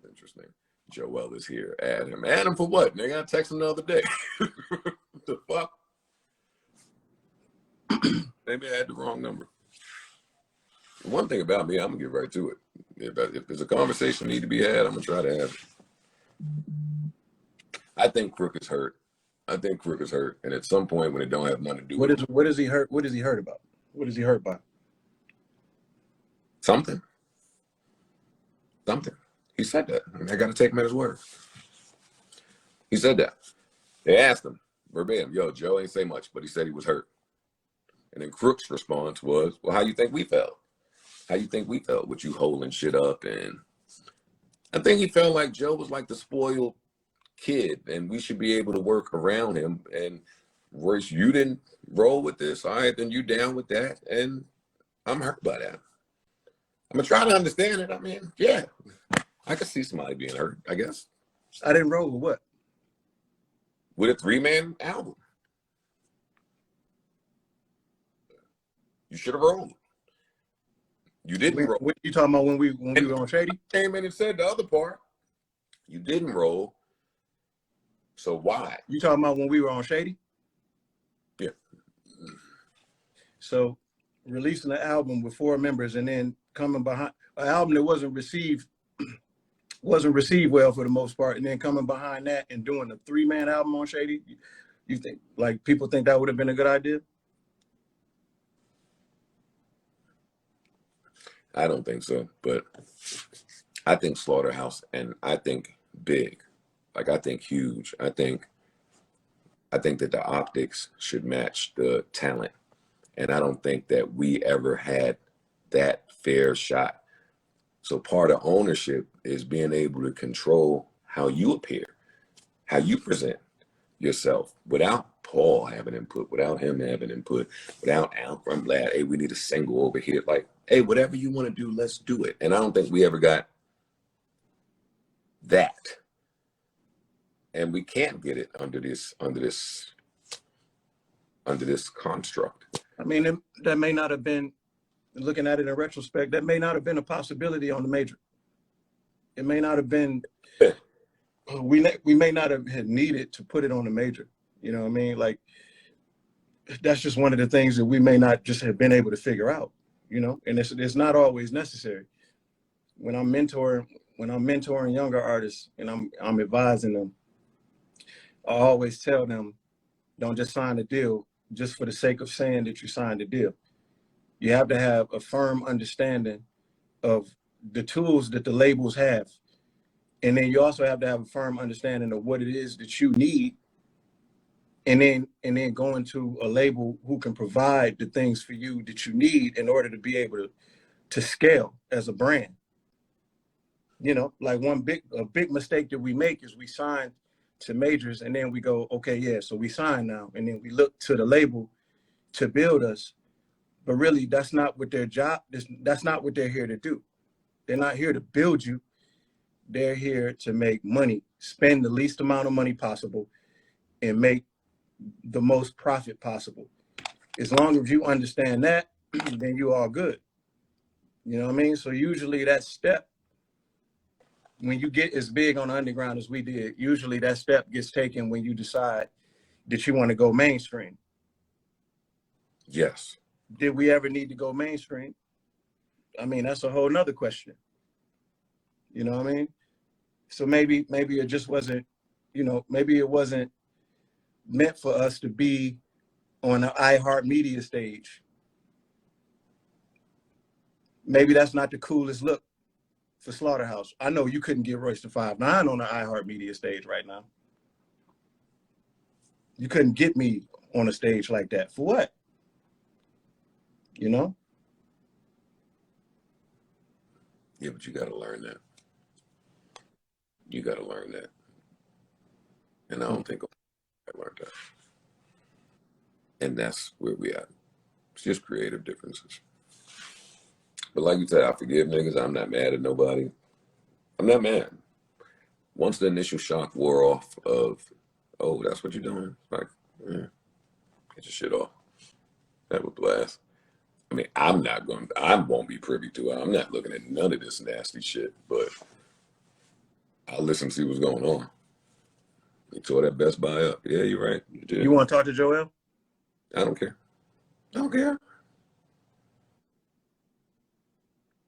Interesting. Joell is here. Add him. Add him for what? Nigga, I texted him the other day. What the fuck? Maybe I had the wrong number. One thing about me, I'm gonna get right to it. If there's a conversation need to be had, I'm gonna try to have it. I think Crook is hurt. And at some point when it don't have nothing to do what with is what is he hurt? What is he hurt about? What is he hurt by? Something. He said that. I gotta take him at his word. He said that. They asked him verbatim, yo, Joe ain't say much, but he said he was hurt. And then Crook's response was, well, how you think we felt? How you think we felt with you holding shit up? And I think he felt like Joe was like the spoiled kid and we should be able to work around him. And Royce, you didn't roll with this. All right, then you down with that. And I'm hurt by that. I'm gonna try to understand it. I mean, yeah, I could see somebody being hurt, I guess. I didn't roll with what? With a 3-man album. You should have rolled. You didn't roll. What you talking about when we were on Shady? Came in and said the other part. You didn't roll. So why? You talking about when we were on Shady? Yeah. So releasing an album with 4 members and then coming behind an album that wasn't received well for the most part, and then coming behind that and doing a 3-man album on Shady, you think like people think that would have been a good idea? I don't think so, but I think Slaughterhouse and I think big, like I think huge. I think that the optics should match the talent, and I don't think that we ever had that fair shot. So part of ownership is being able to control how you appear, how you present yourself without Paul having input, without him having input, without Al Grumblad, hey, we need a single over here. Like, hey, whatever you want to do, let's do it. And I don't think we ever got that. And we can't get it under this construct. I mean, that may not have been, looking at it in retrospect, that may not have been a possibility on the major. It may not have been, we may not have had needed to put it on the major. You know what I mean? Like, that's just one of the things that we may not just have been able to figure out, you know? And it's not always necessary. When I'm mentoring, when I'm mentoring younger artists and I'm advising them, I always tell them, don't just sign a deal just for the sake of saying that you signed a deal. You have to have a firm understanding of the tools that the labels have. And then you also have to have a firm understanding of what it is that you need. And then going to a label who can provide the things for you that you need in order to be able to scale as a brand. You know, like a big mistake that we make is we sign to majors and then we go, okay, yeah, so we sign now. And then we look to the label to build us. But really, that's not what their job, that's not what they're here to do. They're not here to build you. They're here to make money, spend the least amount of money possible, and make the most profit possible. As long as you understand that, then you are good. You know what I mean? So usually that step, when you get as big on the underground as we did, usually that step gets taken when you decide that you want to go mainstream. Yes. Did we ever need to go mainstream? I mean, that's a whole nother question. You know what I mean? So maybe it just wasn't, you know, maybe it wasn't meant for us to be on the iHeartMedia stage. Maybe that's not the coolest look for Slaughterhouse. I know you couldn't get Royce59 on the iHeartMedia stage right now. You couldn't get me on a stage like that. For what? You know? Yeah, but you got to learn that. You got to learn that. And I don't think I learned that. And that's where we at. It's just creative differences. But like you said, I forgive niggas. I'm not mad at nobody. I'm not mad. Once the initial shock wore off of, oh, that's what you're doing. Like, get your shit off. That was blast. I mean, I won't be privy to it. I'm not looking at none of this nasty shit, but I'll listen to see what's going on. You tore that Best Buy up. Yeah, you're right. You did. You want to talk to Joell? I don't care. I don't care.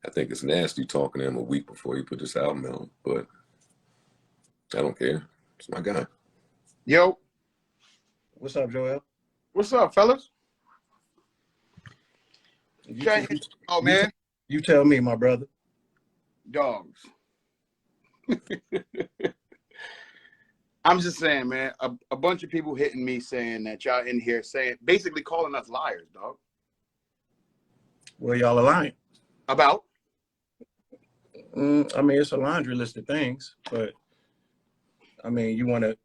I think it's nasty talking to him a week before you put this album out, but I don't care. It's my guy. Yo. What's up, Joell? What's up, fellas? Oh, man. You tell me, my brother. Dogs. I'm just saying, man, a bunch of people hitting me saying that y'all in here basically calling us liars, dog. Well, y'all are lying. About? I mean, it's a laundry list of things, but I mean, you want to.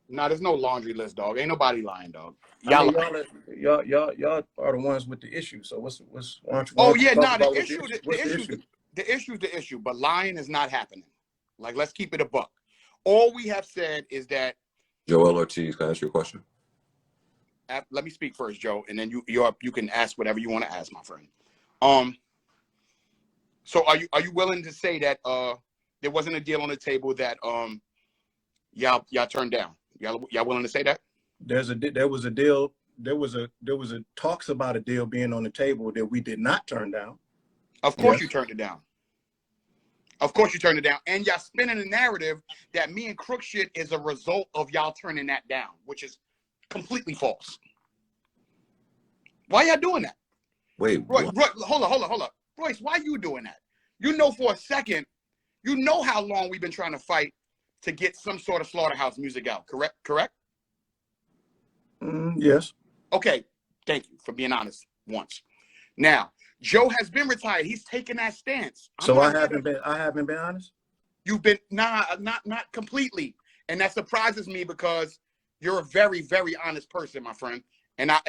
Nah, there's no laundry list, dog. Ain't nobody lying, dog. Y'all are the ones with the issue. So why don't you? Oh yeah, nah. The issue is the issue. But lying is not happening. Like, let's keep it a buck. All we have said is that. Joell Ortiz, can I ask you a question? Let me speak first, Joe, and then you can ask whatever you want to ask, my friend. So are you willing to say that there wasn't a deal on the table that y'all turned down? Y'all willing to say that? There was a deal. There was a talks about a deal being on the table that we did not turn down. Of course you turned it down. Of course you turned it down. And y'all spinning the narrative that me and Crook shit is a result of y'all turning that down, which is completely false. Why y'all doing that? Wait, Roy, hold up. Royce, why you doing that? You know for a second, you know how long we've been trying to fight to get some sort of Slaughterhouse music out, correct? Yes. Okay, thank you for being honest once. Now, Joe has been retired. He's taken that stance. So I haven't been honest? You've been not completely. And that surprises me because you're a very, very honest person, my friend. And I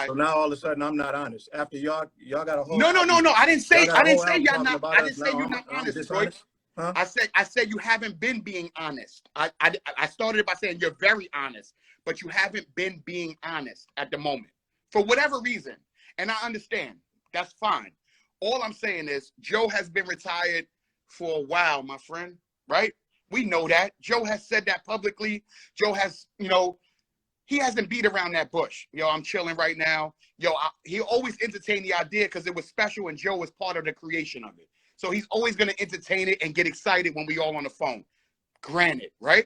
So now all of a sudden I'm not honest. After y'all got a whole No. I didn't say you're not. I didn't say you're not honest, Royce. Huh? I said you haven't been being honest. I started by saying you're very honest, but you haven't been being honest at the moment for whatever reason. And I understand. That's fine. All I'm saying is Joe has been retired for a while, my friend, right? We know that. Joe has said that publicly. Joe has, he hasn't beat around that bush. I'm chilling right now. He always entertained the idea because it was special and Joe was part of the creation of it. So he's always going to entertain it and get excited when we all on the phone. Granted, right?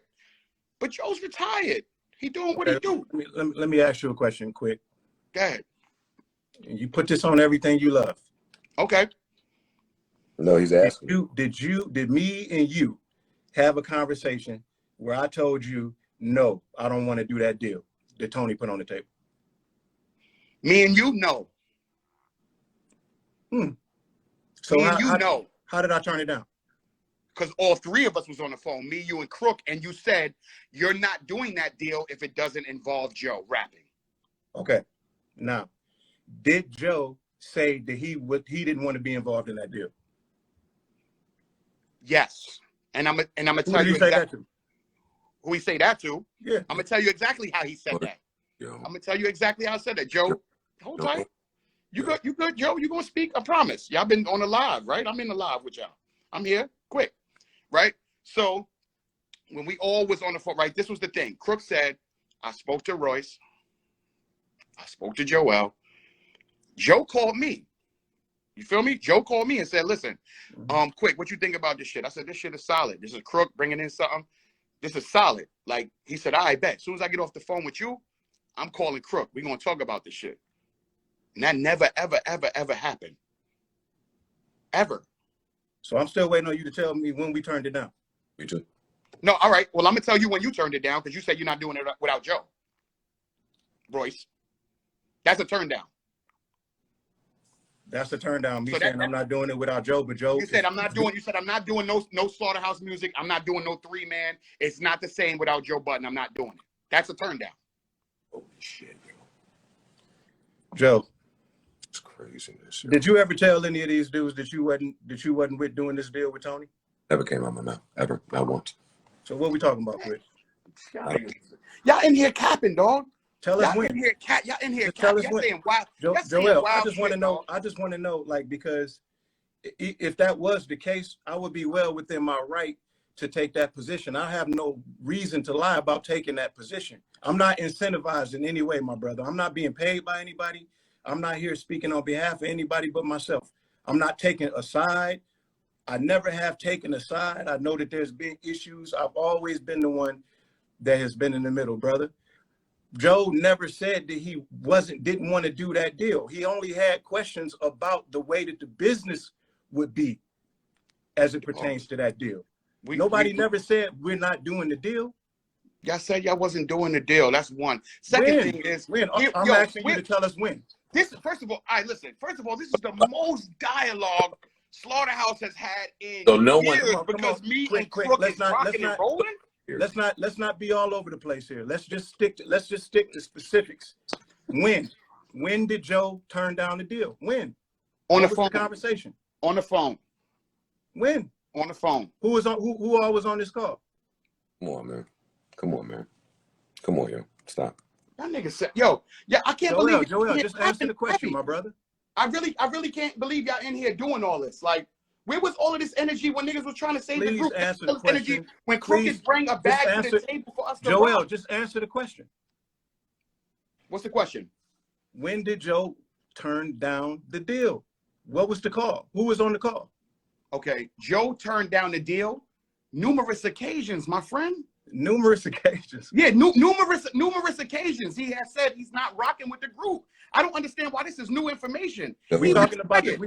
But Joe's retired. He doing what he do. Let me ask you a question quick. Go ahead. You put this on everything you love. Okay. No, he's asking. Did me and you have a conversation where I told you, no, I don't want to do that deal that Tony put on the table? Me and you know. So me and you know. How did I turn it down? Because all three of us was on the phone, me, you, and Crook, and you said you're not doing that deal if it doesn't involve Joe rapping. Okay. Now, did Joe say that he didn't want to be involved in that deal? Yes. And I'm gonna tell you exactly who he say that to. Yeah. I'm gonna tell you exactly how he said that. Yo. I'm gonna tell you exactly how I said that. Joe, hold tight. You good, Joe? You gonna speak? I promise. Y'all been on the live, right? I'm in the live with y'all. I'm here. Quick. Right? So when we all was on the phone, right? This was the thing. Crook said, I spoke to Royce. I spoke to Joell. Joe called me. You feel me? Joe called me and said, listen, quick, what you think about this shit? I said, this shit is solid. This is Crook bringing in something. This is solid. Like, he said, I bet. As soon as I get off the phone with you, I'm calling Crook. We're going to talk about this shit. And that never, ever, ever, ever happened. Ever. So I'm still waiting on you to tell me when we turned it down. Me too. No, all right. Well, I'm going to tell you when you turned it down because you said you're not doing it without Joe. Royce. That's a turn down. That's a turn down. Me So saying I'm not doing it without Joe, but Joe. You said I'm not doing no slaughterhouse music. I'm not doing no 3-man. It's not the same without Joe Budden. I'm not doing it. That's a turn down. Holy shit, yo. Joe. It's craziness. Yo. Did you ever tell any of these dudes that you wasn't with doing this deal with Tony? Never came out of my mouth. Ever. Not once. So what we talking about, Chris? Y'all in here capping, dog. Tell us Y'all when. in here y'all in here Tell capping. us Y'all when. saying wild. Joell, I just want to know. I just want to know, like, because if that was the case, I would be well within my right to take that position. I have no reason to lie about taking that position. I'm not incentivized in any way, my brother. I'm not being paid by anybody. I'm not here speaking on behalf of anybody but myself. I'm not taking a side. I never have taken a side. I know that there's been issues. I've always been the one that has been in the middle, brother. Joe never said that he didn't want to do that deal. He only had questions about the way that the business would be as it pertains to that deal. Nobody never said we're not doing the deal. Y'all said y'all wasn't doing the deal. That's one. Second thing is when I'm asking you to tell us when. This first of all, listen. First of all, this is the most dialogue Slaughterhouse has had in years because me and Crook is rocking and rolling. Let's not be all over the place here. Let's just stick to specifics. When did Joe turn down the deal? When? On the phone. Conversation. On the phone. When? On the phone. Who all was on this call? Come on, man. Come on, man. Come on, yo. Stop. That nigga said, I can't believe it. Joell, just answer the question, my brother. I really can't believe y'all in here doing all this. Like, where was all of this energy when niggas was trying to save the group? Answer the question. When Crooked bring a bag to the table for us to Joell, just answer the question. What's the question? When did Joe turn down the deal? What was the call? Who was on the call? Okay, Joe turned down the deal numerous occasions, my friend. Numerous occasions. Yeah, numerous occasions. He has said he's not rocking with the group. I don't understand why this is new information. We talking about the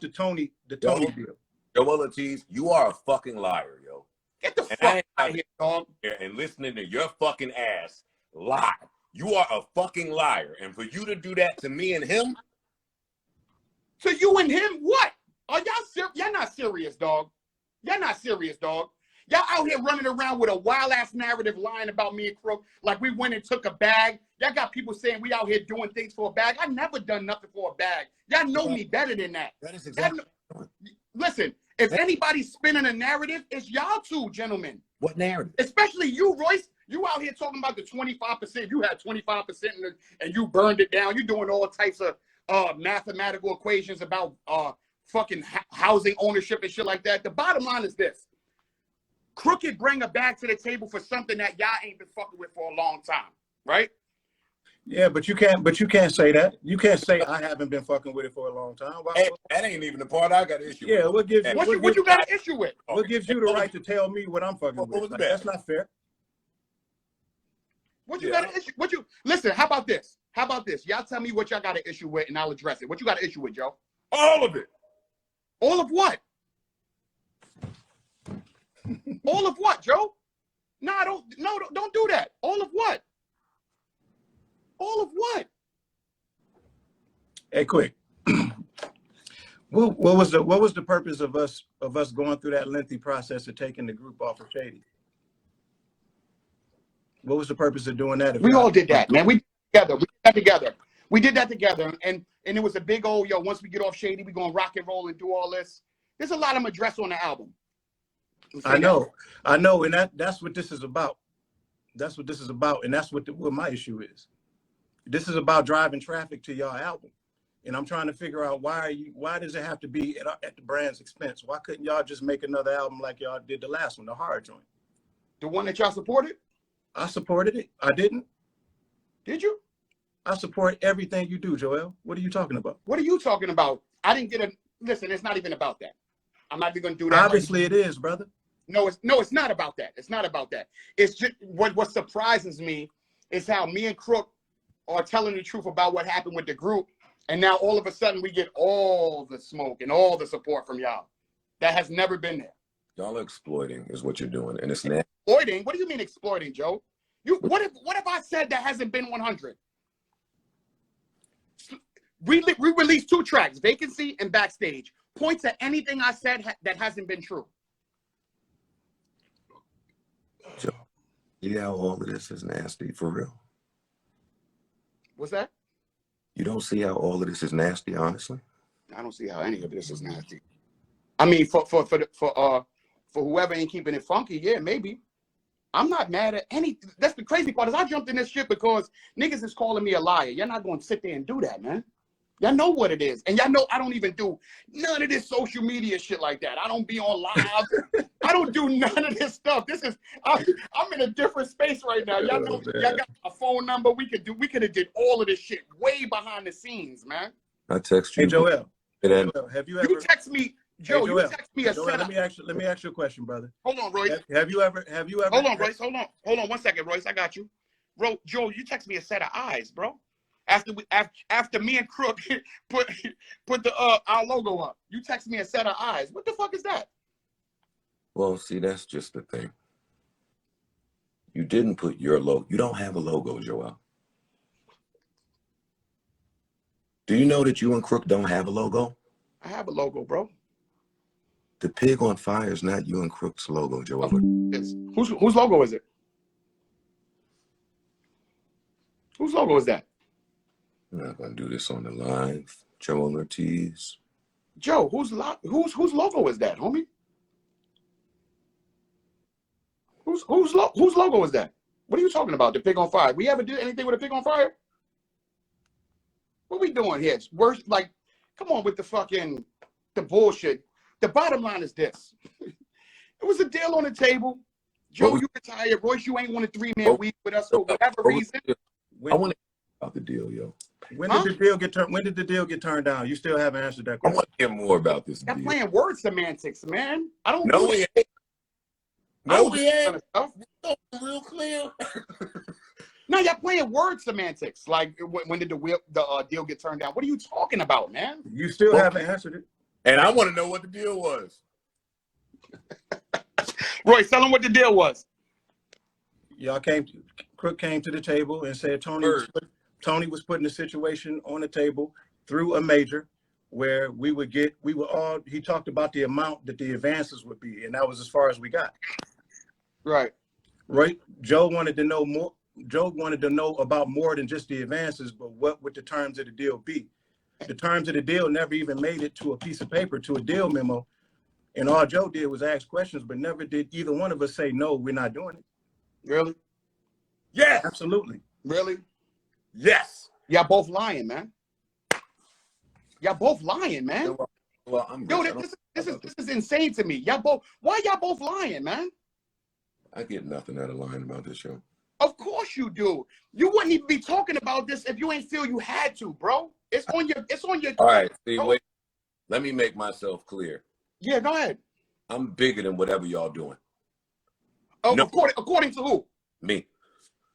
Tony deal. Joell Ortiz, you are a fucking liar, yo. Get the fuck out of here, dog. And listening to your fucking ass lie. You are a fucking liar. And for you to do that to me and him. To you and him, what? Are y'all serious? Y'all not serious, dog. Y'all not serious, dog. Y'all out here running around with a wild-ass narrative lying about me and Crook like we went and took a bag. Y'all got people saying we out here doing things for a bag. I never done nothing for a bag. Y'all know me better than that. That is exactly. Listen, if anybody's spinning a narrative, it's y'all two, gentlemen. What narrative? Especially you, Royce. You out here talking about the 25%. You had 25% and you burned it down. You doing all types of mathematical equations about fucking housing ownership and shit like that. The bottom line is this. Crooked bring a bag to the table for something that y'all ain't been fucking with for a long time, right? Yeah, but you can't say that. You can't say I haven't been fucking with it for a long time. Hey, that ain't even the part I got issue Yeah, with. what gives you What you got an issue with? what gives you the right to tell me what I'm fucking What with? was Like, that? that's not fair. What you got an issue? Listen? How about this? How about this? Y'all tell me what y'all got an issue with, and I'll address it. What you got an issue with, Joe? All of it. All of what? All of what, Joe? Nah, don't do that. All of what? All of what? Hey, quick. What was the purpose of us going through that lengthy process of taking the group off of Shady? What was the purpose of doing that? We all did that, man. We did that together, and it was a big old once we get off Shady, we gonna rock and roll and do all this. There's a lot of them addressed on the album. I know, and that's what this is about. That's what this is about, and that's what my issue is. This is about driving traffic to y'all album, and I'm trying to figure out why does it have to be at the brand's expense? Why couldn't y'all just make another album like y'all did the last one, the Hard Joint? The one that y'all supported? I supported it. I didn't. Did you? I support everything you do, Joel. What are you talking about? What are you talking about? I didn't get a listen. It's not even about that. I'm not even gonna do that. Obviously, it is, brother. No, it's not about that. It's not about that. It's just what surprises me is how me and Crook are telling the truth about what happened with the group, and now all of a sudden we get all the smoke and all the support from y'all. That has never been there. Y'all are exploiting is what you're doing, and it's nasty. Exploiting? What do you mean exploiting, Joe? What have I said that hasn't been 100? We released 2 tracks, Vacancy and Backstage. Point to anything I said that hasn't been true. Joe, you know all of this is nasty for real. What's that? You don't see how all of this is nasty, honestly? I don't see how any of this is nasty. I mean, for whoever ain't keeping it funky, yeah, maybe. I'm not mad at any. That's the crazy part is I jumped in this shit because niggas is calling me a liar. You're not going to sit there and do that, man. Y'all know what it is. And y'all know I don't even do none of this social media shit like that. I don't be on live. I don't do none of this stuff. I'm in a different space right now. Y'all know, y'all got a phone number. We could have did all of this shit way behind the scenes, man. I text you. Hey, Joel. Joel, have you ever? You text me, Joe. Hey, you text me a Joel, setup. let me ask you a question, brother. Hold on, Royce. Have you ever? Hold on, Royce. Hold on 1 second, Royce. I got you. Bro, Joe, you text me a set of eyes, bro. After me and Crook put the our logo up, you text me a set of eyes. What the fuck is that? well, see, that's just the thing. You didn't put your logo. You don't have a logo, Joel. Do you know that you and Crook don't have a logo? I have a logo, bro. The pig on fire is not you and Crook's logo, Joel. Whose logo is it? Whose logo is that? I'm not gonna do this on the live. Joell Ortiz. Joe, whose logo is that, homie? Whose logo is that? What are you talking about? The pig on fire. We ever did anything with a pig on fire? What we doing here? It's worse. Like, come on with the bullshit. The bottom line is this: it was a deal on the table. Joe, you retired. Royce, you ain't want a 3-man week with us for whatever reason. I want to about the deal, yo. When did the deal get turned down? You still haven't answered that I question. want to hear more about this Y'all deal. playing word semantics, man. I don't. No, do we that. ain't. I No, don't we do that ain't. kind of stuff. Real clear. No, y'all playing word semantics. Like, when did the deal get turned down? What are you talking about, man? You still haven't answered it. And I want to know what the deal was. Royce, tell him what the deal was. Crook came to the table and said Tony was putting the situation on the table through a major where he talked about the amount that the advances would be, and that was as far as we got. Right. Right. Joe wanted to know more. Joe wanted to know about more than just the advances, but what would the terms of the deal be? The terms of the deal never even made it to a piece of paper, to a deal memo. And all Joe did was ask questions, but never did either one of us say, no, we're not doing it. Really? Yes. Absolutely. Really? Yes. Y'all both lying, man. Y'all both lying, man. Well, I'm Yo, rich. this is insane to me. Why y'all both lying, man? I get nothing out of lying about this show. Of course course you do. You wouldn't even be talking about this if you ain't feel you had to, bro. It's on your. All right, see, bro. wait. Let me make myself clear. Yeah, go ahead. I'm bigger than whatever y'all doing. Oh, No. according to who? Me.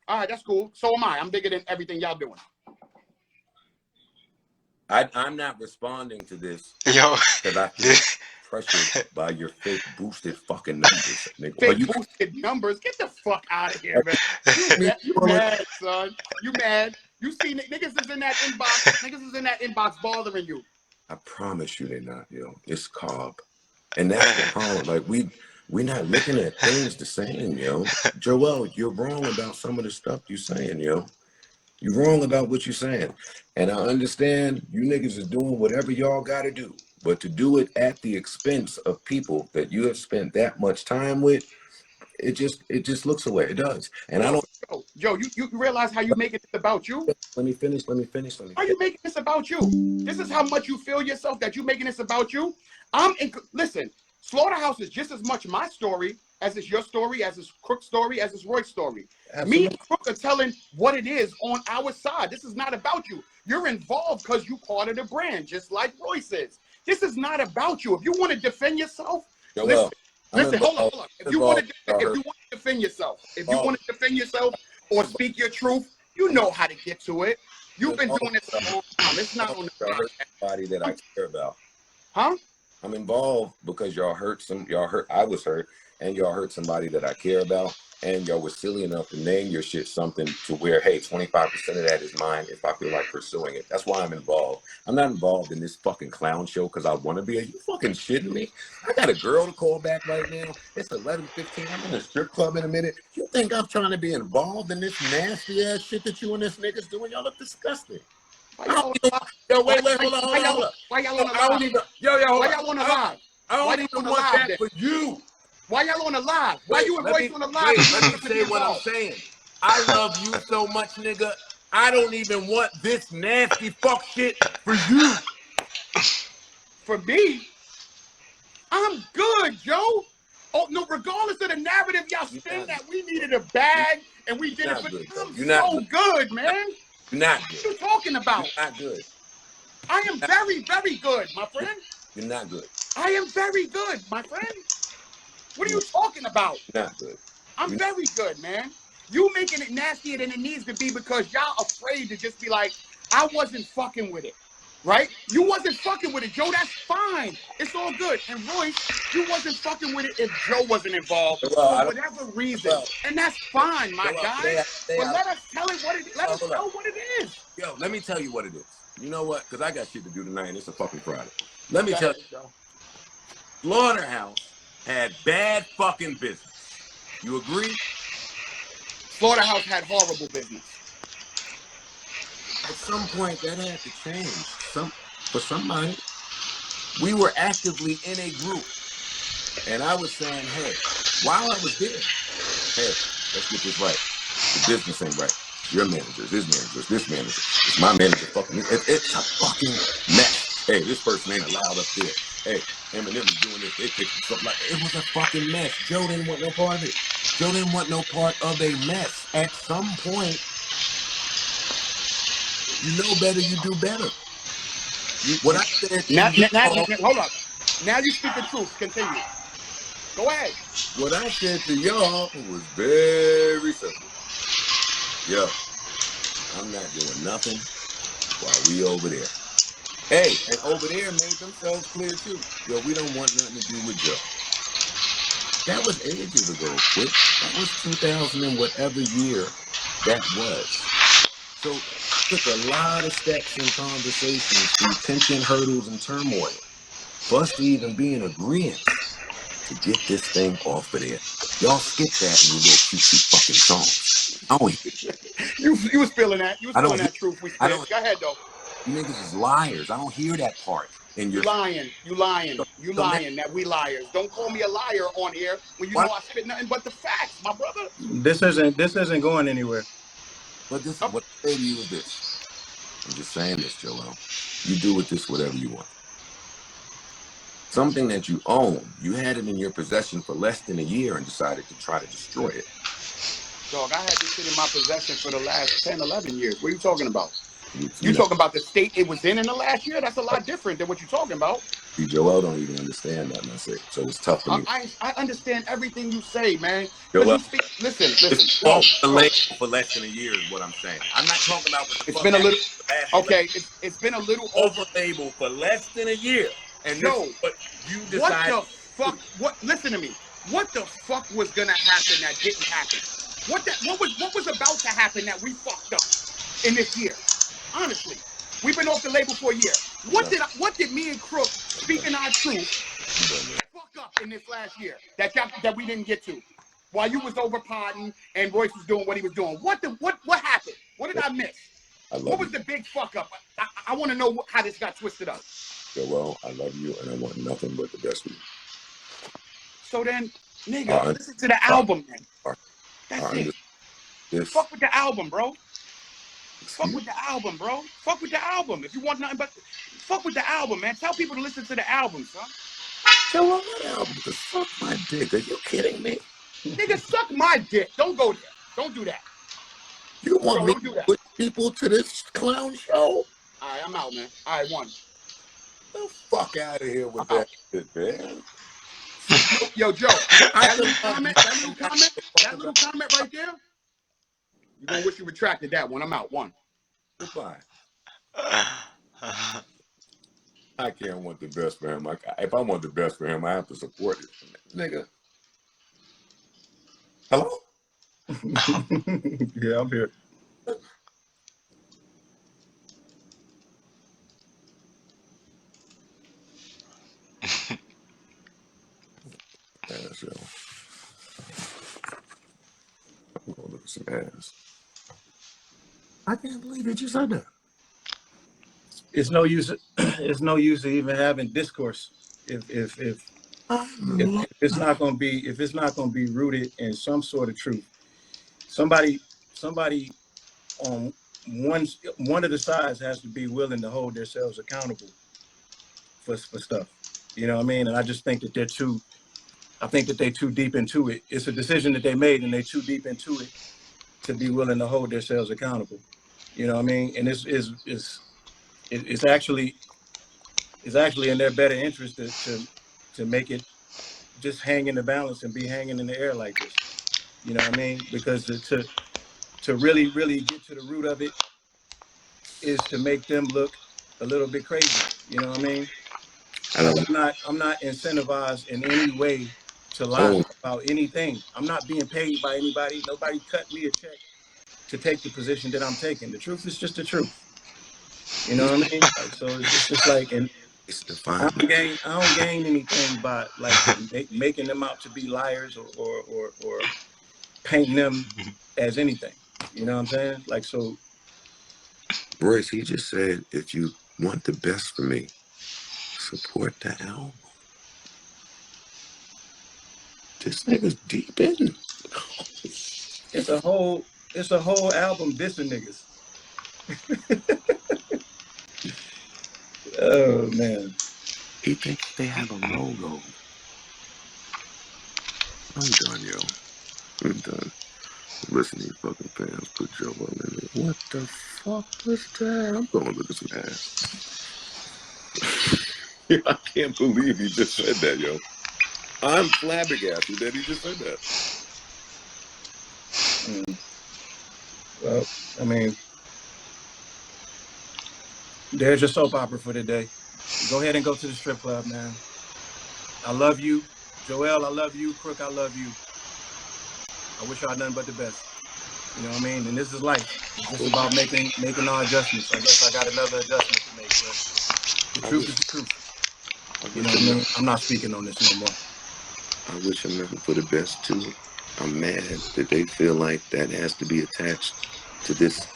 All right, that's cool. So am I. I'm bigger than everything y'all doing. I'm not responding to this Yo, because I feel pressured by your fake boosted fucking numbers, nigga. Fake boosted numbers. Get the fuck out of here, man. You mad, son. You mad. You see niggas is in that inbox. Niggas is in that inbox bothering you. I promise you they're not, yo. It's Cobb. And that's the problem. Like, we're not looking at things the same, yo. Joel, you're wrong about some of the stuff you're saying, yo. You're wrong about what you're saying. And I understand you niggas is doing whatever y'all got to do. But to do it at the expense of people that you have spent that much time with, it just looks away. It does. And I don't. Joe, you realize how you making this about you? Let me finish. How are you making this about you? This is how much you feel yourself that you making this about you. Listen, Slaughterhouse is just as much my story as it's your story, as it's Crook's story, as it's Roy's story. Absolutely. Me and Crook are telling what it is on our side. This is not about you. You're involved because you're part of the brand, just like Royce is. This is not about you. If you want to defend yourself, listen, hold on. If you want to defend yourself, or speak your truth, you know how to get to it. You've been doing this a long time. It's not on the somebody that I care about. Huh? I'm involved because y'all hurt. I was hurt, and y'all hurt somebody that I care about, and y'all was silly enough to name your shit something to where, hey, 25% of that is mine if I feel like pursuing it. That's why I'm involved. I'm not involved in this fucking clown show because I want to be. Are you fucking shitting me? I got a girl to call back right now. It's 11:15. I'm in a strip club in a minute. You think I'm trying to be involved in this nasty ass shit that you and this niggas doing? Y'all look disgusting. Yo, wait, hold on. Why y'all on a live? Why y'all on a live? I don't even want that for you. Why y'all on a live? Why you and Royce on a live? Let me say what I'm saying. I love you so much, nigga. I don't even want this nasty fuck shit for you. For me? I'm good, Joe. Oh, no, regardless of the narrative y'all spin that we needed a bag and we did it for you. I'm so good, man. You're not good. What are you talking about? You're not good. I am very, very good, my friend. You're not good. I am very good, my friend. What are you talking about? You're not good. I'm very good, man. You making it nastier than it needs to be because y'all afraid to just be like, I wasn't fucking with it, right? You wasn't fucking with it, Joe. That's fine. It's all good. And Royce, you wasn't fucking with it if Joe wasn't involved for whatever reason. And that's fine, my guy. But let us tell it what it. Let us know what it is. Yo, let me tell you what it is. You know what? Because I got shit to do tonight and it's a fucking Friday. Let me tell you. Slaughterhouse had bad fucking business. You agree? Slaughterhouse had horrible business. At some point, that had to change. For somebody, we were actively in a group, and I was saying, hey, while I was there, hey, let's get this right. The business ain't right. Your managers, his managers, this manager, it's my manager. Fucking me. It's a fucking mess. Hey, this person ain't allowed up there. Hey, Eminem is doing this. They picked something like it was a fucking mess. Joe didn't want no part of it. Joe didn't want no part of a mess. At some point, you know better, you do better. What I said. Hold up. Now you speak the truth. Continue. Go ahead. What I said to y'all was very simple. Yo, I'm not doing nothing while we over there. Hey, and over there made themselves clear too. Yo, we don't want nothing to do with Joe. That was ages ago, Quick. That was 2000 and whatever year that was. So it took a lot of steps and conversations through tension, hurdles, and turmoil for us to even be in agreement to get this thing off of there. Y'all skip that in your little cute fucking songs. You was feeling that. You was feeling that truth. Go ahead, though. You niggas is liars. I don't hear that part. And you're lying. You lying that we liars. Don't call me a liar on here when you know I spit nothing but the facts, my brother. This isn't going anywhere. But this what I say to you is this. I'm just saying this, Joell. You do with this whatever you want. Something that you own, you had it in your possession for less than a year and decided to try to destroy it. Dog, I had this shit in my possession for the last 10, 11 years. What are you talking about? You You know, talking about the state it was in the last year? That's a lot different than what you're talking about. see, Joel don't even understand that, and I say, so it's tough for me. I understand everything you say, man. Because Joel, you speak. Listen. it's Yo, off the label for less than a year is what I'm saying. I'm not talking about what the it's fuck been a happened little. last year. Okay, it's been a little Off over. the label for less than a year, and this is Joe, what you what decide. the fuck? What? Listen to me. What the fuck was gonna happen that didn't happen? What was about to happen that we fucked up in this year? Honestly, we've been off the label for a year. What did me and Crook speaking our truth fuck up in this last year that we didn't get to? While you was over podding and Royce was doing what he was doing. What happened? What did I miss? What was the big fuck up? I want to know how this got twisted up. Joel, I love you, and I want nothing but the best for you. So then, nigga, listen to the album, man. That's it. Fuck with the album, bro. Fuck with the album, bro. Fuck with the album. If you want nothing but fuck with the album, man. Tell people to listen to the album, son. Joel, what album? Because fuck my dick. Are you kidding me? Nigga, suck my dick. Don't go there. Don't do that. You want me do to that. put people to this clown show? All right, I'm out, man. All right, one. The fuck out of here with that shit, man. Yo, Joe, that little comment right there, you're going to wish you retracted that one. I'm out. One. Goodbye. I can't want the best for him. If I want the best for him, I have to support it. Nigga. Hello? Yeah, I'm here. Ass, yo. I'm gonna look at some ass. I can't believe that you said that. It's no use. It's no use of even having discourse if it's not going to be rooted in some sort of truth. Somebody on one of the sides has to be willing to hold themselves accountable for stuff. You know what I mean? And I just think that they're too deep into it. It's a decision that they made, and they're too deep into it to be willing to hold themselves accountable. You know what I mean? And it's actually in their better interest to make it just hang in the balance and be hanging in the air like this. You know what I mean? Because to really get to the root of it is to make them look a little bit crazy. You know what I mean? I'm not incentivized in any way to lie about anything. I'm not being paid by anybody. Nobody cut me a check to take the position that I'm taking. The truth is just the truth. You know what I mean? Like, so it's just like, and I don't gain anything by like making them out to be liars or painting them as anything. You know what I'm saying? Like, so. Royce, he just said, if you want the best for me, support the album. This nigga's deep in. It's a whole album dissing niggas. Oh man. He thinks they have a logo. I'm done, yo. I'm done. Listen to these fucking fans put Joel in it. What the fuck was that? I'm gonna look at some ass. I can't believe he just said that, yo. I'm flabbergasted that he just said that. Well, I mean, there's your soap opera for today. Go ahead and go to the strip club, man. I love you. Joel, I love you. Crook, I love you. I wish y'all nothing but the best. You know what I mean? And this is life. It's just about making our adjustments. I guess I got another adjustment to make, but the truth is the truth. You know what I mean? I'm not speaking on this no more. I wish him nothing for the best too. I'm mad that they feel like that has to be attached to this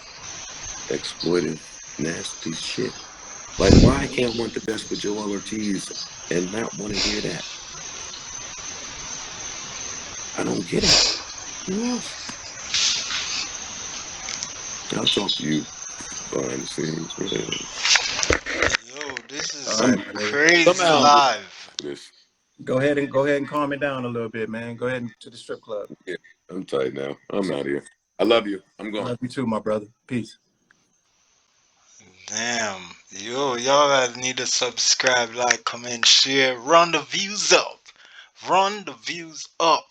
exploitive, nasty shit. Like, why I can't want the best for Joell Ortiz and not want to hear that? I don't get it. I'll talk to you behind the scenes, man. Yo, this is All right, crazy live. This. Go ahead and calm it down a little bit, man. Go ahead to the strip club. Yeah, I'm tight now. I'm out of here. I love you. I'm going. Love you too, my brother. Peace. Damn. Y'all need to subscribe, like, comment, share. Run the views up. Run the views up.